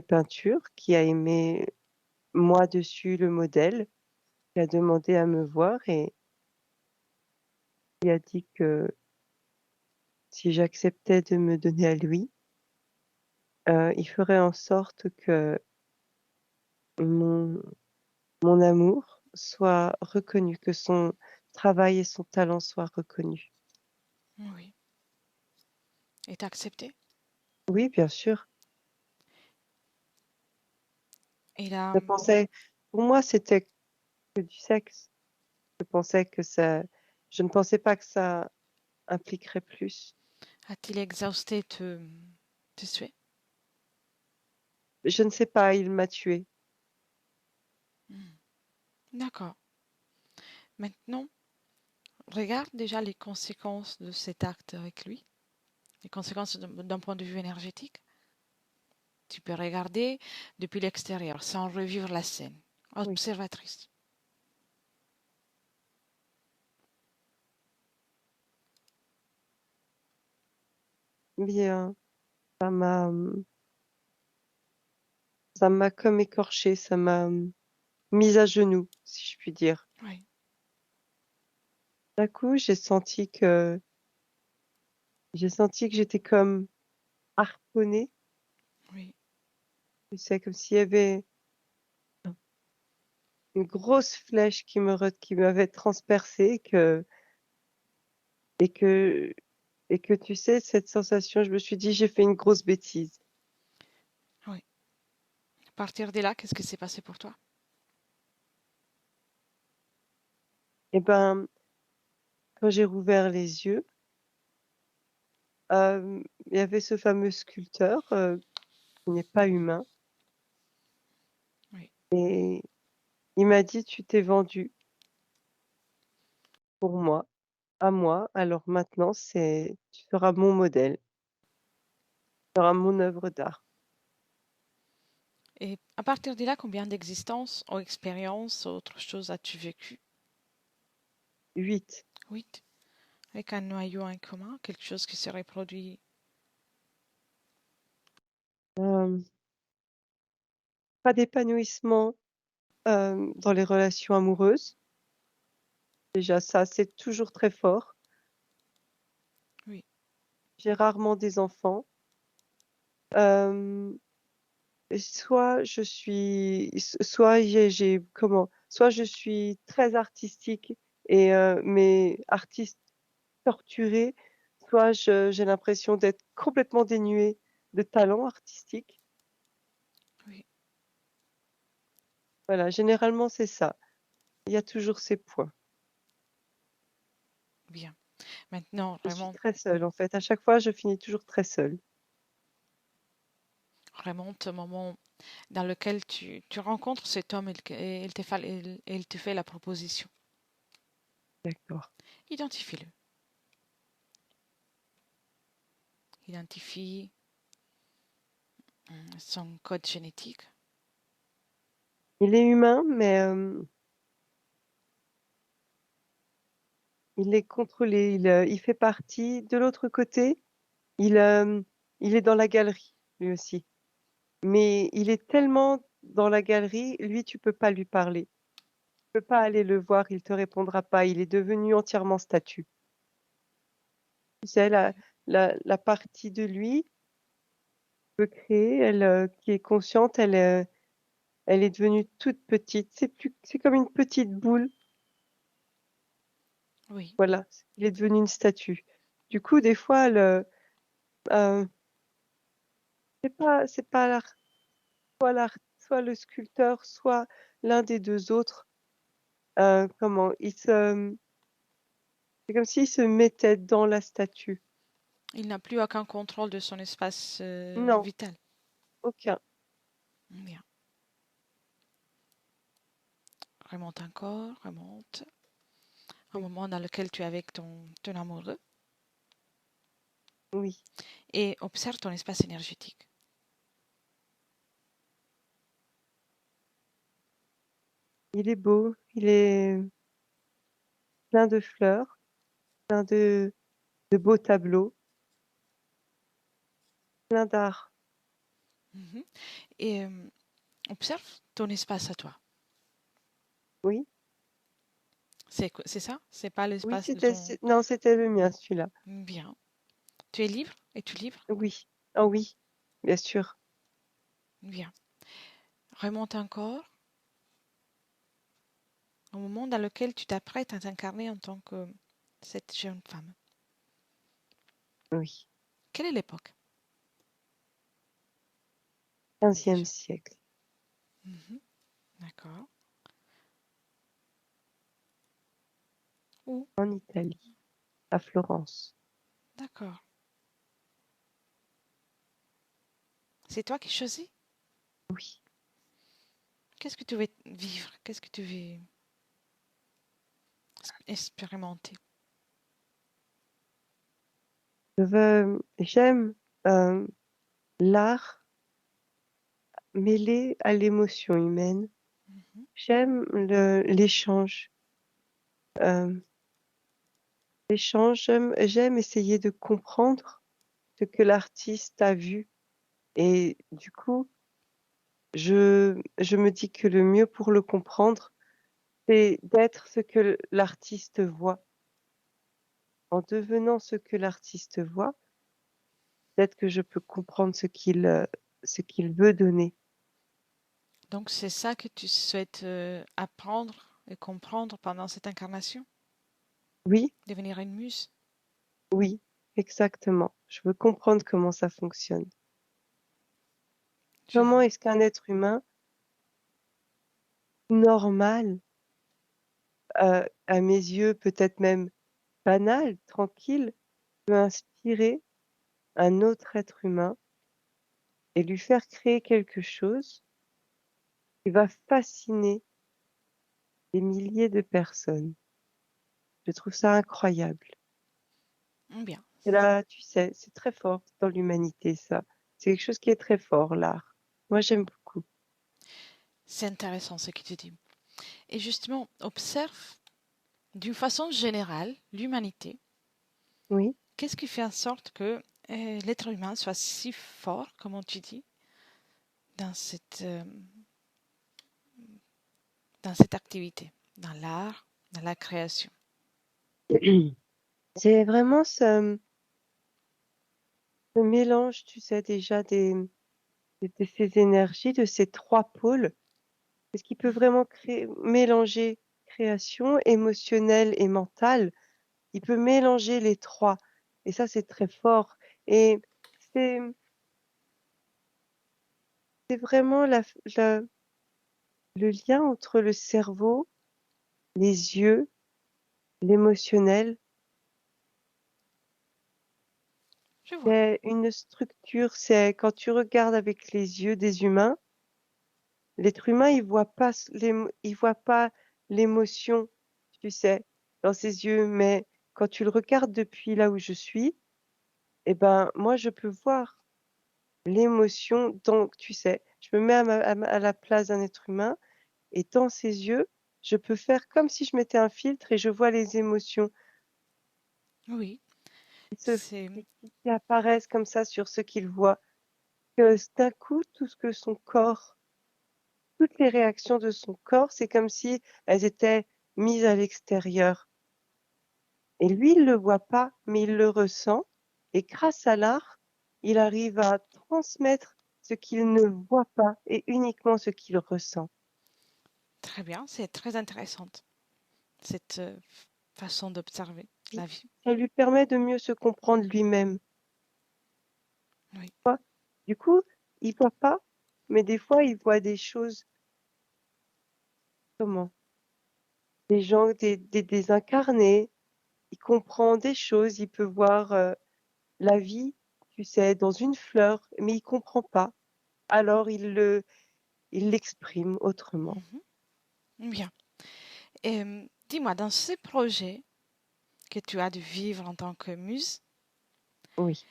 peintures, qui a aimé moi dessus le modèle, qui a demandé à me voir et il a dit que si j'acceptais de me donner à lui, il ferait en sorte que mon, mon amour soit reconnu, que son travail et son talent soient reconnus. Oui. Et t'as accepté? Oui, bien sûr. Et là, Je pensais, pour moi, c'était que du sexe. Je pensais que ça, je ne pensais pas que ça impliquerait plus. a-t-il exhausté te souhaits? Je ne sais pas, il m'a tué. Hmm. D'accord. Maintenant, regarde déjà les conséquences de cet acte avec lui, les conséquences d'un point de vue énergétique. Tu peux regarder depuis l'extérieur sans revivre la scène. Oui, Observatrice. bien, ça m'a, ça m'a comme écorché, ça m'a mise à genoux, si je puis dire. Oui, D'un coup, j'ai senti que j'étais comme harponnée, oui. tu sais, comme s'il y avait une grosse flèche qui m'avait transpercée, et que, et que tu sais, cette sensation, je me suis dit, j'ai fait une grosse bêtise. Oui. À partir de là, qu'est-ce qui s'est passé pour toi? Et ben, quand j'ai rouvert les yeux, il y avait ce fameux sculpteur, qui n'est pas humain, Oui. et il m'a dit, tu t'es vendu pour moi, à moi, alors maintenant, tu seras mon modèle, tu seras mon œuvre d'art. Et à partir de là, combien d'existences ou expériences, autre chose as-tu vécu? 8. Oui. Avec un noyau en commun, quelque chose qui se reproduit. Pas d'épanouissement, dans les relations amoureuses. Déjà ça, c'est toujours très fort. Oui. J'ai rarement des enfants. Hem, soit je suis soit j'ai comment? Soit je suis très artistique et mais artiste torturée, soit j'ai l'impression d'être complètement dénuée de talent artistique. Oui, Voilà, généralement, c'est ça. Il y a toujours ces points. bien. Maintenant, Je suis vraiment, très seule, en fait. À chaque fois, je finis toujours très seule. remonte au moment dans lequel tu rencontres cet homme et il te fait la proposition. D'accord. Identifie-le. Identifie son code génétique. Il est humain, mais il est contrôlé. Il fait partie de l'autre côté. Il, il est dans la galerie, lui aussi. Mais il est tellement dans la galerie, lui, tu peux pas lui parler. Tu peux pas aller le voir, il te répondra pas. Il est devenu entièrement statue. Tu sais, la partie de lui peut créer, elle, qui est consciente, elle est devenue toute petite. C'est comme une petite boule. Oui, Voilà, il est devenu une statue. Du coup, des fois, euh, c'est pas soit le sculpteur, soit l'un des deux autres. Comment, c'est comme s'il se mettait dans la statue. il n'a plus aucun contrôle de son espace Non, vital. aucun. Bien. Remonte encore, remonte. Un Oui, moment dans lequel tu es avec ton amoureux oui. et observe ton espace énergétique. Il est beau, il est plein de fleurs, plein de beaux tableaux, plein d'art. Mhm. Et observe ton espace à toi. Oui, C'est ça? C'est pas oui, l'espace de c'était, ton... non, c'était le mien, celui-là. Bien. Tu es libre? Es-tu libre? Oui. Ah oui, bien sûr. Bien. Remonte encore au moment dans lequel tu t'apprêtes à t'incarner en tant que cette jeune femme. Oui. Quelle est l'époque 15e déjà? siècle, Mhm. D'accord. Où? en Italie, à Florence. D'accord. C'est toi qui choisis? Oui. Qu'est-ce que tu veux vivre? Qu'est-ce que tu veux expérimenter? J'aime l'art mêlé à l'émotion humaine. Mhm. J'aime l'échange. Euh, l'échange, j'aime essayer de comprendre ce que l'artiste a vu. Et du coup, je me dis que le mieux pour le comprendre, c'est d'être ce que l'artiste voit. En devenant ce que l'artiste voit, peut-être que je peux comprendre ce qu'il veut donner. Donc c'est ça que tu souhaites apprendre et comprendre pendant cette incarnation? Oui, Devenir une muse? oui, exactement. Je veux comprendre comment ça fonctionne. Je Comment vois. est-ce qu'un être humain normal, à mes yeux, peut-être même banal, tranquille, peut inspirer un autre être humain et lui faire créer quelque chose qui va fasciner des milliers de personnes. Je trouve ça incroyable. Bien. Et là, tu sais, c'est très fort dans l'humanité, ça. C'est quelque chose qui est très fort, l'art. Moi, j'aime beaucoup. C'est intéressant ce que tu dis. Et justement, observe d'une façon générale l'humanité. Oui. Qu'est-ce qui fait en sorte que l'être humain soit si fort, comme tu dis, dans dans cette activité, dans l'art, dans la création? C'est vraiment ce mélange, tu sais, déjà de ces énergies, de ces trois pôles. Est-ce qu'il peut vraiment mélanger création émotionnelle et mentale? Il peut mélanger les trois. Et ça, c'est très fort. Et c'est c'est vraiment le lien entre le cerveau, les yeux, l'émotionnel. Je vois. C'est une structure, c'est quand tu regardes avec les yeux des humains, l'être humain, il voit pas l'émotion, tu sais, dans ses yeux, mais quand tu le regardes depuis là où je suis, eh ben, moi, je peux voir l'émotion donc tu sais, je me mets à la place d'un être humain et dans ses yeux, je peux faire comme si je mettais un filtre et je vois les émotions Oui, qui se c'est qui apparaissent comme ça sur ce qu'il voit. Que d'un coup, tout ce que son corps toutes les réactions de son corps, c'est comme si elles étaient mises à l'extérieur. Et lui, il le voit pas, mais il le ressent. Et grâce à l'art, il arrive à transmettre ce qu'il ne voit pas et uniquement ce qu'il ressent. très bien, c'est très intéressante, cette façon d'observer la vie. Ça lui permet de mieux se comprendre lui-même. Oui. Du coup, il voit pas, mais des fois, il voit des choses, comment? Des gens, des incarnés. Il comprend des choses, il peut voir, la vie, tu sais, dans une fleur, mais il comprend pas. Alors il l'exprime autrement. Bien. Et dis-moi, dans ces projets que tu as de vivre en tant que muse, Oui.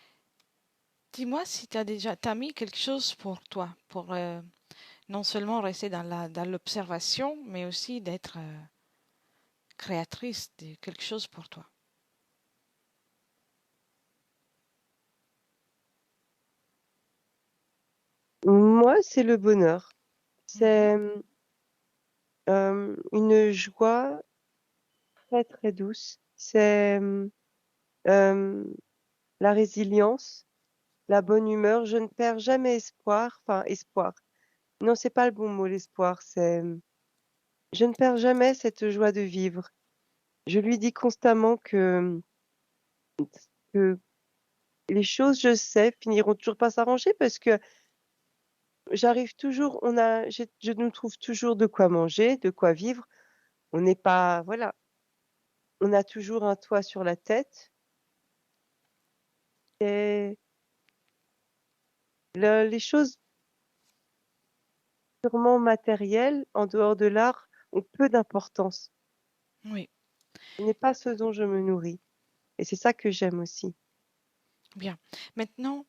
dis-moi si tu as déjà t'as mis quelque chose pour toi, pour non seulement rester dans l'observation, mais aussi d'être créatrice de quelque chose pour toi. Moi, c'est le bonheur. Mhm, C'est une joie très très douce. C'est la résilience, la bonne humeur. Je ne perds jamais espoir. Enfin, espoir. Non, c'est pas le bon mot, l'espoir. C'est je ne perds jamais cette joie de vivre. Je lui dis constamment que les choses, je sais, finiront toujours par s'arranger parce que j'arrive toujours, je nous trouve toujours de quoi manger, de quoi vivre. On n'est pas, voilà, on a toujours un toit sur la tête. Et les choses purement matérielles, en dehors de l'art, ont peu d'importance. oui, Ce n'est pas ce dont je me nourris. Et c'est ça que j'aime aussi. bien. Maintenant,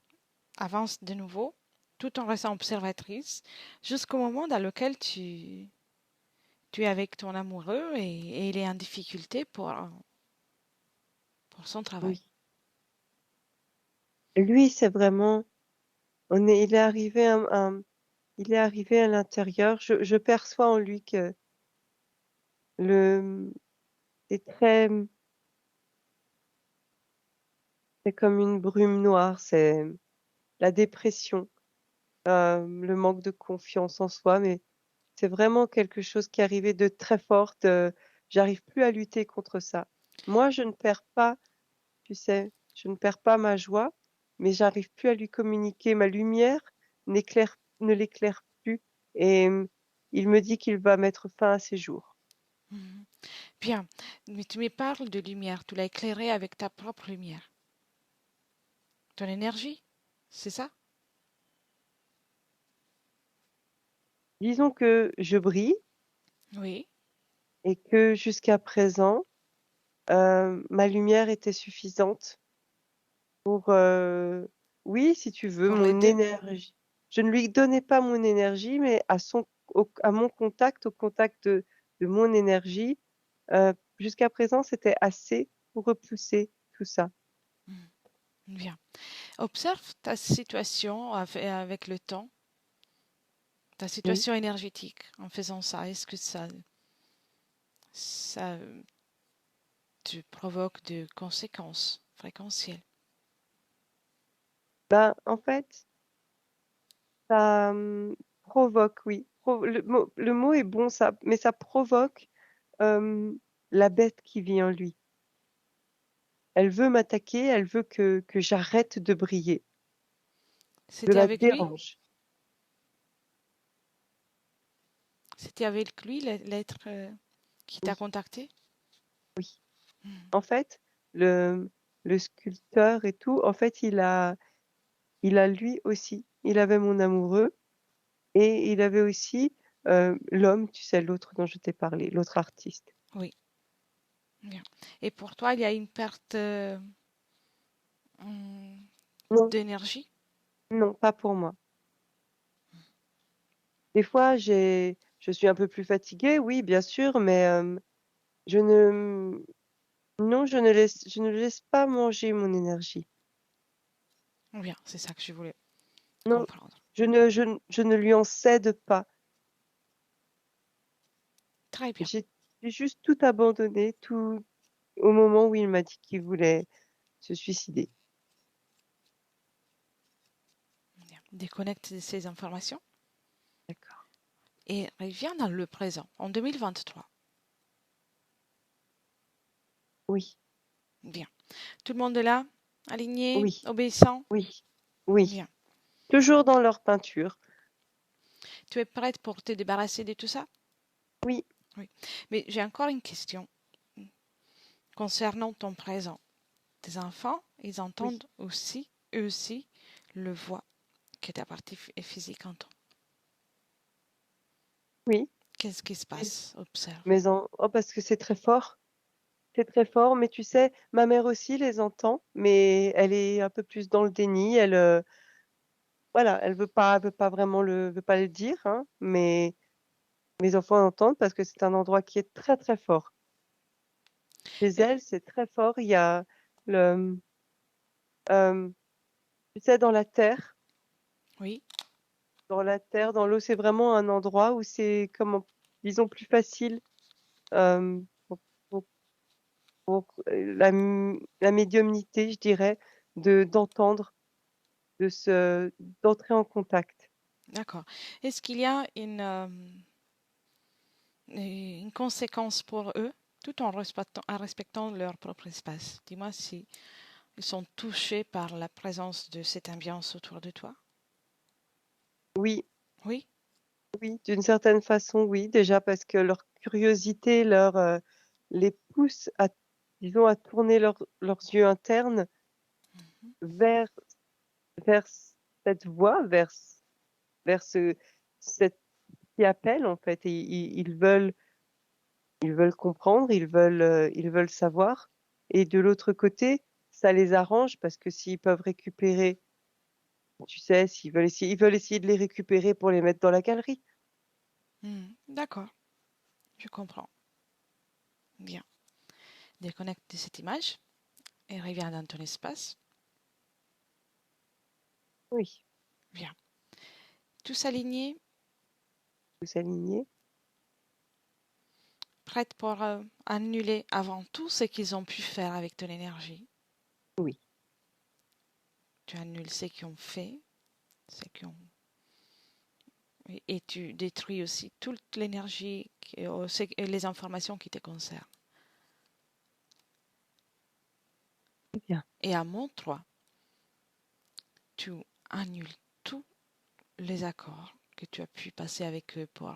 avance de nouveau, tout en restant observatrice, jusqu'au moment dans lequel tu es avec ton amoureux et il est en difficulté pour son travail. Oui. Lui, c'est vraiment, il est arrivé il est arrivé à l'intérieur. Je perçois en lui que le, c'est très, c'est comme une brume noire, c'est la dépression, le manque de confiance en soi, mais c'est vraiment quelque chose qui est arrivé de très fort, j'arrive plus à lutter contre ça. Moi, je ne perds pas, tu sais, je ne perds pas ma joie, mais j'arrive plus à lui communiquer. Ma lumière ne l'éclaire plus et il me dit qu'il va mettre fin à ses jours. Mhm. Bien, mais tu me parles de lumière, tu l'as éclairé avec ta propre lumière, ton énergie, c'est ça? Disons que je brille Oui, et que jusqu'à présent, ma lumière était suffisante pour, oui, si tu veux, pour les mon deux. énergie. Je ne lui donnais pas mon énergie, mais à mon contact, au contact de mon énergie, jusqu'à présent, c'était assez pour repousser tout ça. Mhm. Bien. Observe ta situation avec le temps, ta Oui. situation énergétique en faisant ça. Est-ce que ça te provoque de conséquences fréquentielles? Ben, en fait, ça provoque, oui. Le mot est bon, ça, mais ça provoque euh, la bête qui vit en lui. Elle veut m'attaquer, elle veut que j'arrête de briller. Je C'était la avec lui? dérange. C'était avec lui l'être qui t'a Oui, contacté? oui. Hmm. En fait, le, le sculpteur et tout, en fait, il a lui aussi, il avait mon amoureux et il avait aussi l'homme, tu sais, l'autre dont je t'ai parlé, l'autre artiste. Oui, bien. Et pour toi, il y a une perte Non, d'énergie? non, pas pour moi. Des fois, je suis un peu plus fatiguée, oui, bien sûr, mais je ne, non, je ne laisse pas manger mon énergie. Bien, c'est ça que je voulais Non, comprendre. je ne lui en cède pas. Très bien. J'ai juste tout abandonné, tout au moment où il m'a dit qu'il voulait se suicider. Bien. Déconnecte ces informations D'accord. et reviens dans le présent, en 2023. Oui, Bien. Tout le monde est là, aligné, oui, obéissant? oui, oui. Bien. Toujours dans leur peinture. Tu es prête pour te débarrasser de tout ça? Oui, Oui. Mais j'ai encore une question concernant ton présent. Tes enfants, ils oui, entendent aussi, eux aussi, le voix que ta partie physique entend. oui. Qu'est-ce qui se Mais, passe? Observe. oh, parce que c'est très fort. C'est très fort, mais tu sais, ma mère aussi les entend, mais elle est un peu plus dans le déni. Voilà, elle veut pas le dire, hein, mais mes enfants l'entendent parce que c'est un endroit qui est très très fort. Chez Euh, elle, c'est très fort. Il y a le, euh, tu sais, Oui, dans l'eau, c'est vraiment un endroit où c'est, comment, disons, plus facile euh, pour, pour- pour la médiumnité, je dirais, d'entendre, de se, d'entrer en contact. d'accord. Est-ce qu'il y a une conséquence pour eux, tout en respectant leur propre espace? Dis-moi si ils sont touchés par la présence de cette ambiance autour de toi. Oui, Oui? oui, d'une certaine façon, oui, déjà parce que leur curiosité les pousse à, disons, à tourner leurs yeux internes vers, vers cette voie, vers cette qui appelle, en fait, et ils veulent comprendre, ils veulent savoir. Et de l'autre côté, ça les arrange parce que s'ils peuvent récupérer, tu sais, ils veulent essayer de les récupérer pour les mettre dans la galerie. D'accord, je comprends. Bien. Déconnecte de cette image et reviens dans ton espace. Oui, Bien. Tous alignés, vous s'aligner. prête pour annuler avant tout ce qu'ils ont pu faire avec ton énergie. Oui, Tu annules ce qu'ils ont fait, ce qu'ils ont et tu détruis aussi toute l'énergie et les informations qui te concernent. très bien. Et à mon 3, tu annules tous les accords que tu as pu passer avec eux pour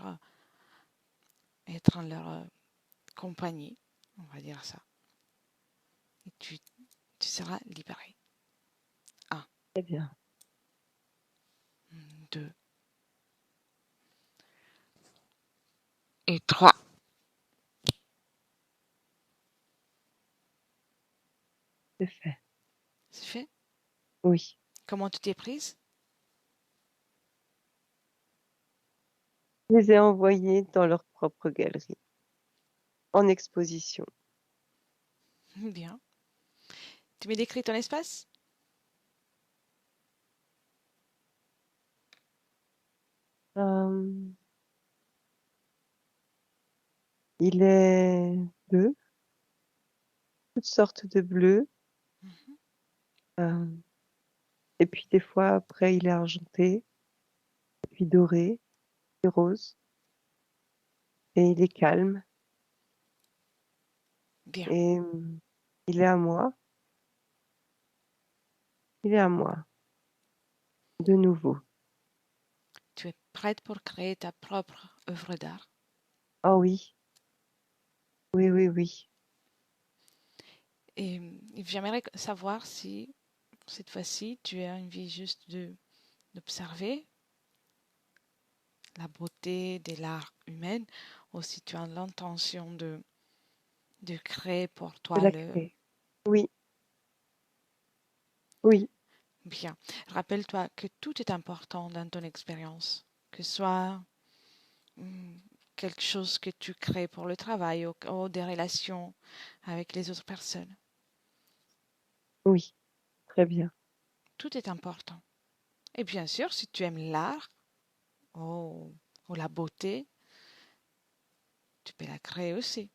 être en leur compagnie, on va dire ça. Et tu seras libéré. Un, Très bien. 2 et 3. C'est fait. C'est fait? Oui. Comment tu t'es prise? Je les ai envoyés dans leur propre galerie, en exposition. Bien. Tu me décris ton espace? Euh, il est bleu, toutes sortes de bleus. Euh, et puis des fois, après, il est argenté, puis doré, puis rose. Et il est calme. Bien. Et il est à moi. Il est à moi. De nouveau. Tu es prête pour créer ta propre œuvre d'art. Ah oui, oui, oui, oui. Et j'aimerais savoir si cette fois-ci tu as envie juste d'observer la beauté de l'art humain ou si tu as l'intention de créer pour De toi la le créer. Oui, oui, bien. Rappelle-toi que tout est important dans ton expérience, que ce soit mm, quelque chose que tu crées pour le travail ou des relations avec les autres personnes. oui, très bien. Tout est important. Et bien sûr, si tu aimes l'art ou la beauté, tu peux la créer aussi.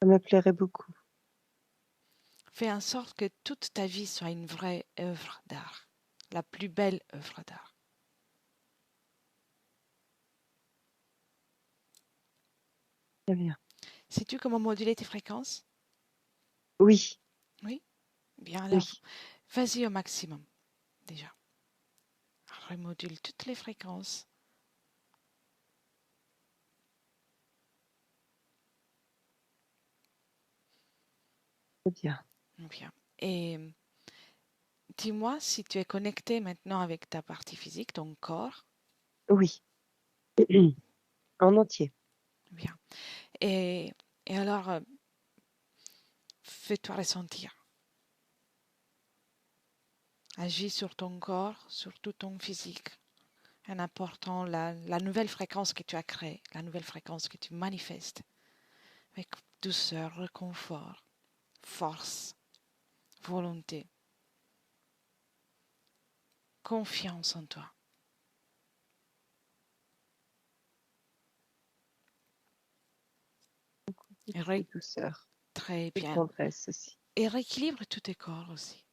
Ça me plairait beaucoup. Fais en sorte que toute ta vie soit une vraie œuvre d'art, la plus belle œuvre d'art. Très bien. Sais-tu comment moduler tes fréquences? Oui, Oui? Bien oui, alors, vas-y au maximum déjà. Remodule toutes les fréquences. très bien. Bien. Et dis-moi si tu es connecté maintenant avec ta partie physique, ton corps. Oui, en entier. Bien. Et, et alors, fais-toi ressentir. Agis sur ton corps, sur tout ton physique, en apportant la nouvelle fréquence que tu as créée, la nouvelle fréquence que tu manifestes, avec douceur, réconfort, force, volonté, confiance en toi. Et De douceur, très de bien. tendresse aussi. Et rééquilibre tous tes corps aussi,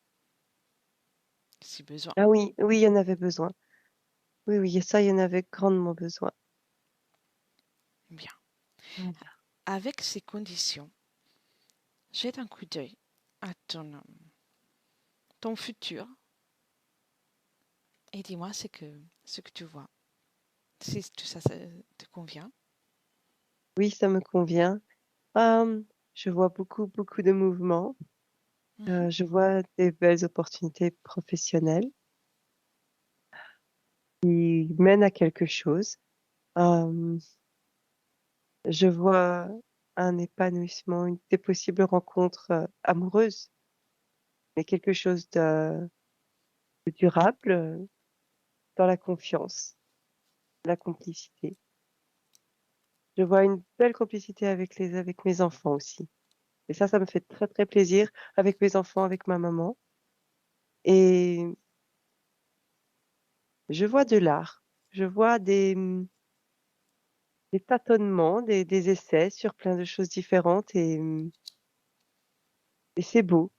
si besoin. Ah oui, oui, il y en avait besoin. Oui, oui, ça, il y en avait grandement besoin. Bien. Voilà. Avec ces conditions, jette un coup d'œil à ton futur et dis-moi ce que tu vois. Si tout ça, ça te convient. Oui, ça me convient. Je vois beaucoup, beaucoup de mouvements. Mhm. Je vois des belles opportunités professionnelles qui mènent à quelque chose. Euh, je vois un épanouissement, des possibles rencontres amoureuses, mais quelque chose de durable dans la confiance, la complicité. Je vois une belle complicité avec mes enfants aussi. Et ça me fait très, très plaisir avec mes enfants, avec ma maman. Et je vois de l'art. Je vois des tâtonnements, des essais sur plein de choses différentes et c'est beau.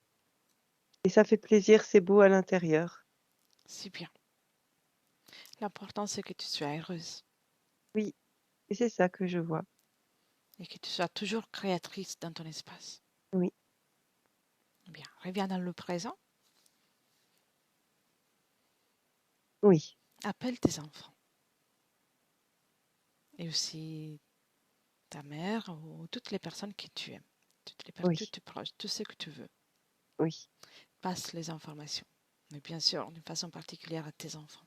Et ça fait plaisir, c'est beau à l'intérieur. C'est bien. L'important, c'est que tu sois heureuse Oui, et c'est ça que je vois. et que tu sois toujours créatrice dans ton espace. Oui, Bien. Reviens dans le présent. oui, Appelle tes enfants et aussi ta mère ou toutes les personnes que tu aimes, tous oui, tes proches, tout ce que tu veux. oui. Passe les informations. Mais bien sûr, d'une façon particulière à tes enfants.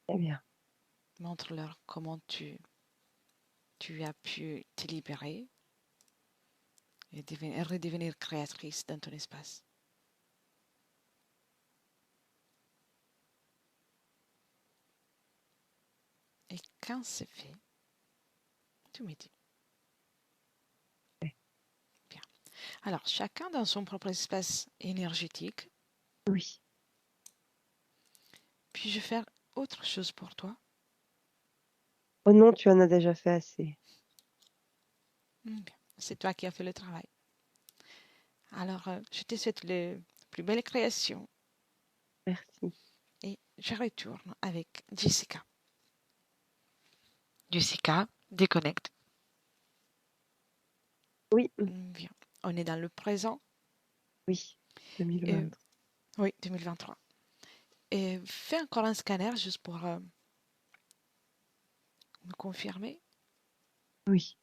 Très bien. Montre-leur comment tu as pu te libérer et redevenir créatrice dans ton espace. Et quand c'est fait, tu me dis. Bien. Alors, chacun dans son propre espace énergétique, Oui. puis-je faire autre chose pour toi? Oh non, tu en as déjà fait assez. Bien. C'est toi qui as fait le travail. Alors, je te souhaite les plus belles créations Merci. et je retourne avec Jessica. Jessica, déconnecte. Oui, Bien. On est dans le présent. oui. Euh, 2023. oui, 2023. Et fais encore un scanner juste pour me confirmer. Oui,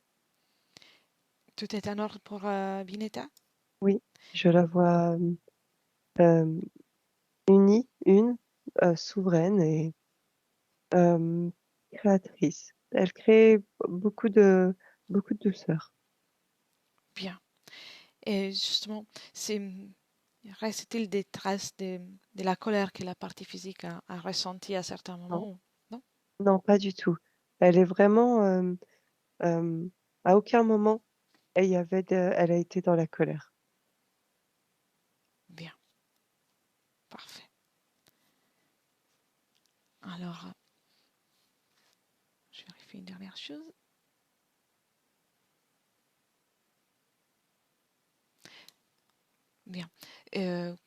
Tout est en ordre pour Bineta? oui, je la vois euh, unie, souveraine et euh, créatrice. Elle crée beaucoup de douceur. Bien. Et justement, c'est reste-t-il des traces de la colère que la partie physique a ressentie à certains Non, moments? Non? non, pas du tout. Elle est vraiment, euh, à aucun moment, elle a été dans la colère. Bien, parfait. Alors, je vérifie une dernière chose. Bien.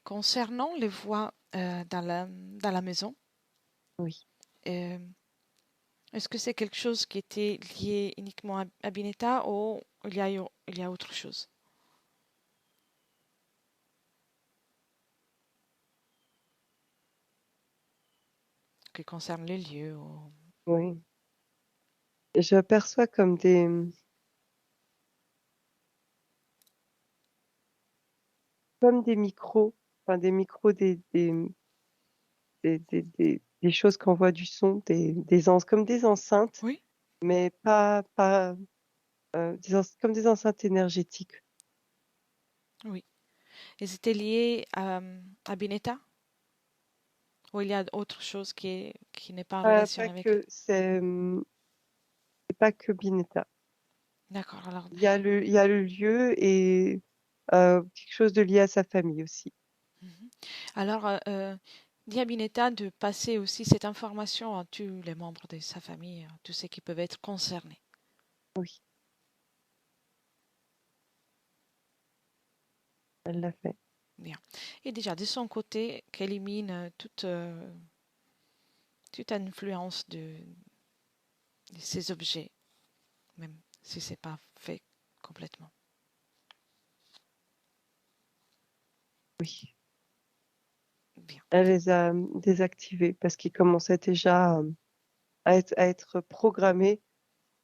Concernant les voix dans la maison, Oui. euh, est-ce que c'est quelque chose qui était lié uniquement à Bineta ou il y a autre chose qui concerne les lieux Oui. Je perçois comme des micros, enfin des micros des choses qui envoient du son, comme des enceintes, Oui, mais pas comme des enceintes énergétiques. oui. Et c'était lié à Bineta ou il y a autre chose qui n'est pas en relation Pas avec elle? que c'est pas que Bineta. D'accord. Alors, Il y a le lieu et quelque chose de lié à sa famille aussi. mhm. Alors, dis à Bineta de passer aussi cette information à tous les membres de sa famille, à tous ceux qui peuvent être concernés. Oui, elle l'a fait. Bien. Et déjà, de son côté, qu'elle élimine toute influence de ces objets, même si c'est pas fait complètement. Oui. Bien. Elle les a désactivés parce qu'ils commençaient déjà à être programmés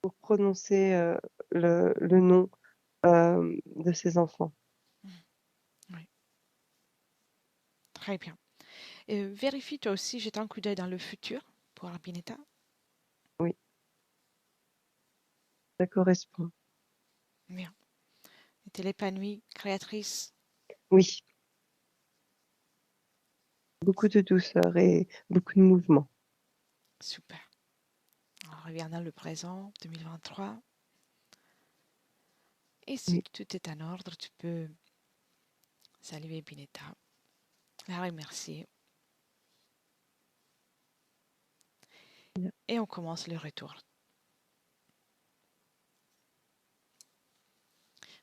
pour prononcer le nom de ses enfants. Mhm. Oui, très bien. Vérifie toi aussi, jette un coup d'œil dans le futur pour Arbineta. Oui, ça correspond. Bien. Est-elle épanouie, créatrice? Oui, beaucoup de douceur et beaucoup de mouvement. Super. On revient dans le présent, 2023. Et si Oui, tout est en ordre, tu peux saluer Bineta, la remercier. bien. Et on commence le retour.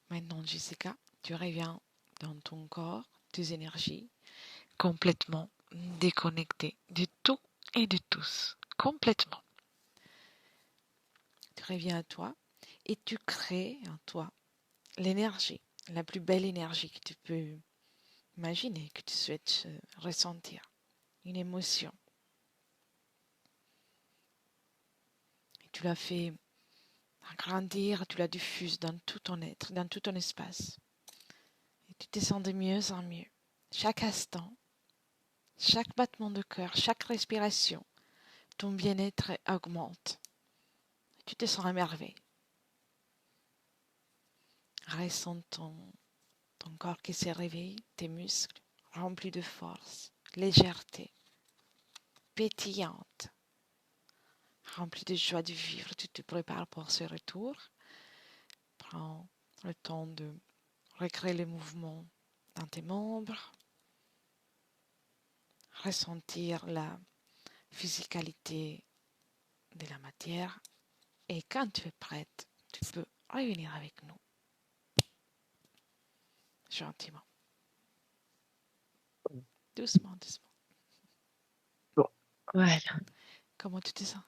Maintenant, Jessica, tu reviens dans ton corps, tes énergies, complètement déconnectée de tout et de tous. Complètement. Tu reviens à toi et tu crées en toi l'énergie, la plus belle énergie que tu peux imaginer, que tu souhaites ressentir. Une émotion. Et tu la fais agrandir, tu la diffuses dans tout ton être, dans tout ton espace. Et tu te sens de mieux en mieux. Chaque instant, chaque battement de cœur, chaque respiration, ton bien-être augmente. Tu te sens émerveillé. Ressens ton corps qui se réveille, tes muscles remplis de force, légèreté, pétillante, remplis de joie de vivre. Tu te prépares pour ce retour. Prends le temps de recréer les mouvements dans tes membres, ressentir la physicalité de la matière. Et quand tu es prête, tu peux revenir avec nous, gentiment, doucement, doucement. Bon, voilà, Comment tu te sens?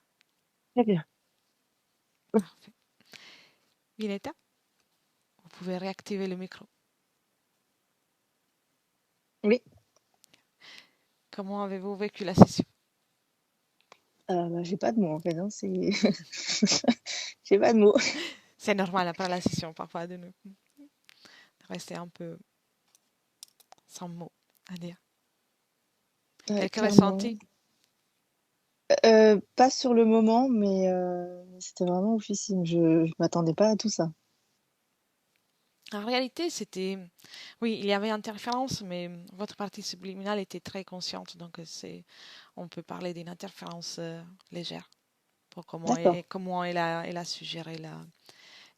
très bien. Parfait. Vineta, vous pouvez réactiver le micro. Oui, Comment avez-vous vécu la session? Bah, j'ai pas de mots en fait, hein, c'est j'ai pas de mots. C'est normal après la session, parfois, de rester un peu sans mots à dire. Ouais, Quelques clairement. ressentis? Pas sur le moment, mais c'était vraiment oufissime. Je m'attendais pas à tout ça. En réalité, c'était... Oui, il y avait interférence, mais votre partie subliminale était très consciente, donc on peut parler d'une interférence légère pour D'accord, comment elle a suggéré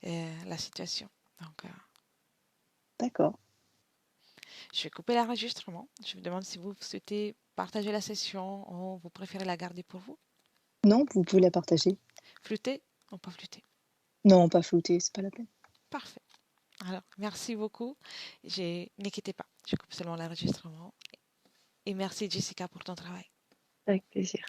la situation. Donc, d'accord. je vais couper l'enregistrement. Je vous demande si vous souhaitez partager la session ou vous préférez la garder pour vous. Non, vous pouvez la partager. Flûter ou pas flûter? Non, pas flouter, c'est pas la peine. Parfait. Alors, merci beaucoup. Ne quittez pas. Je coupe seulement l'enregistrement. Et merci Jessica pour ton travail. Avec plaisir.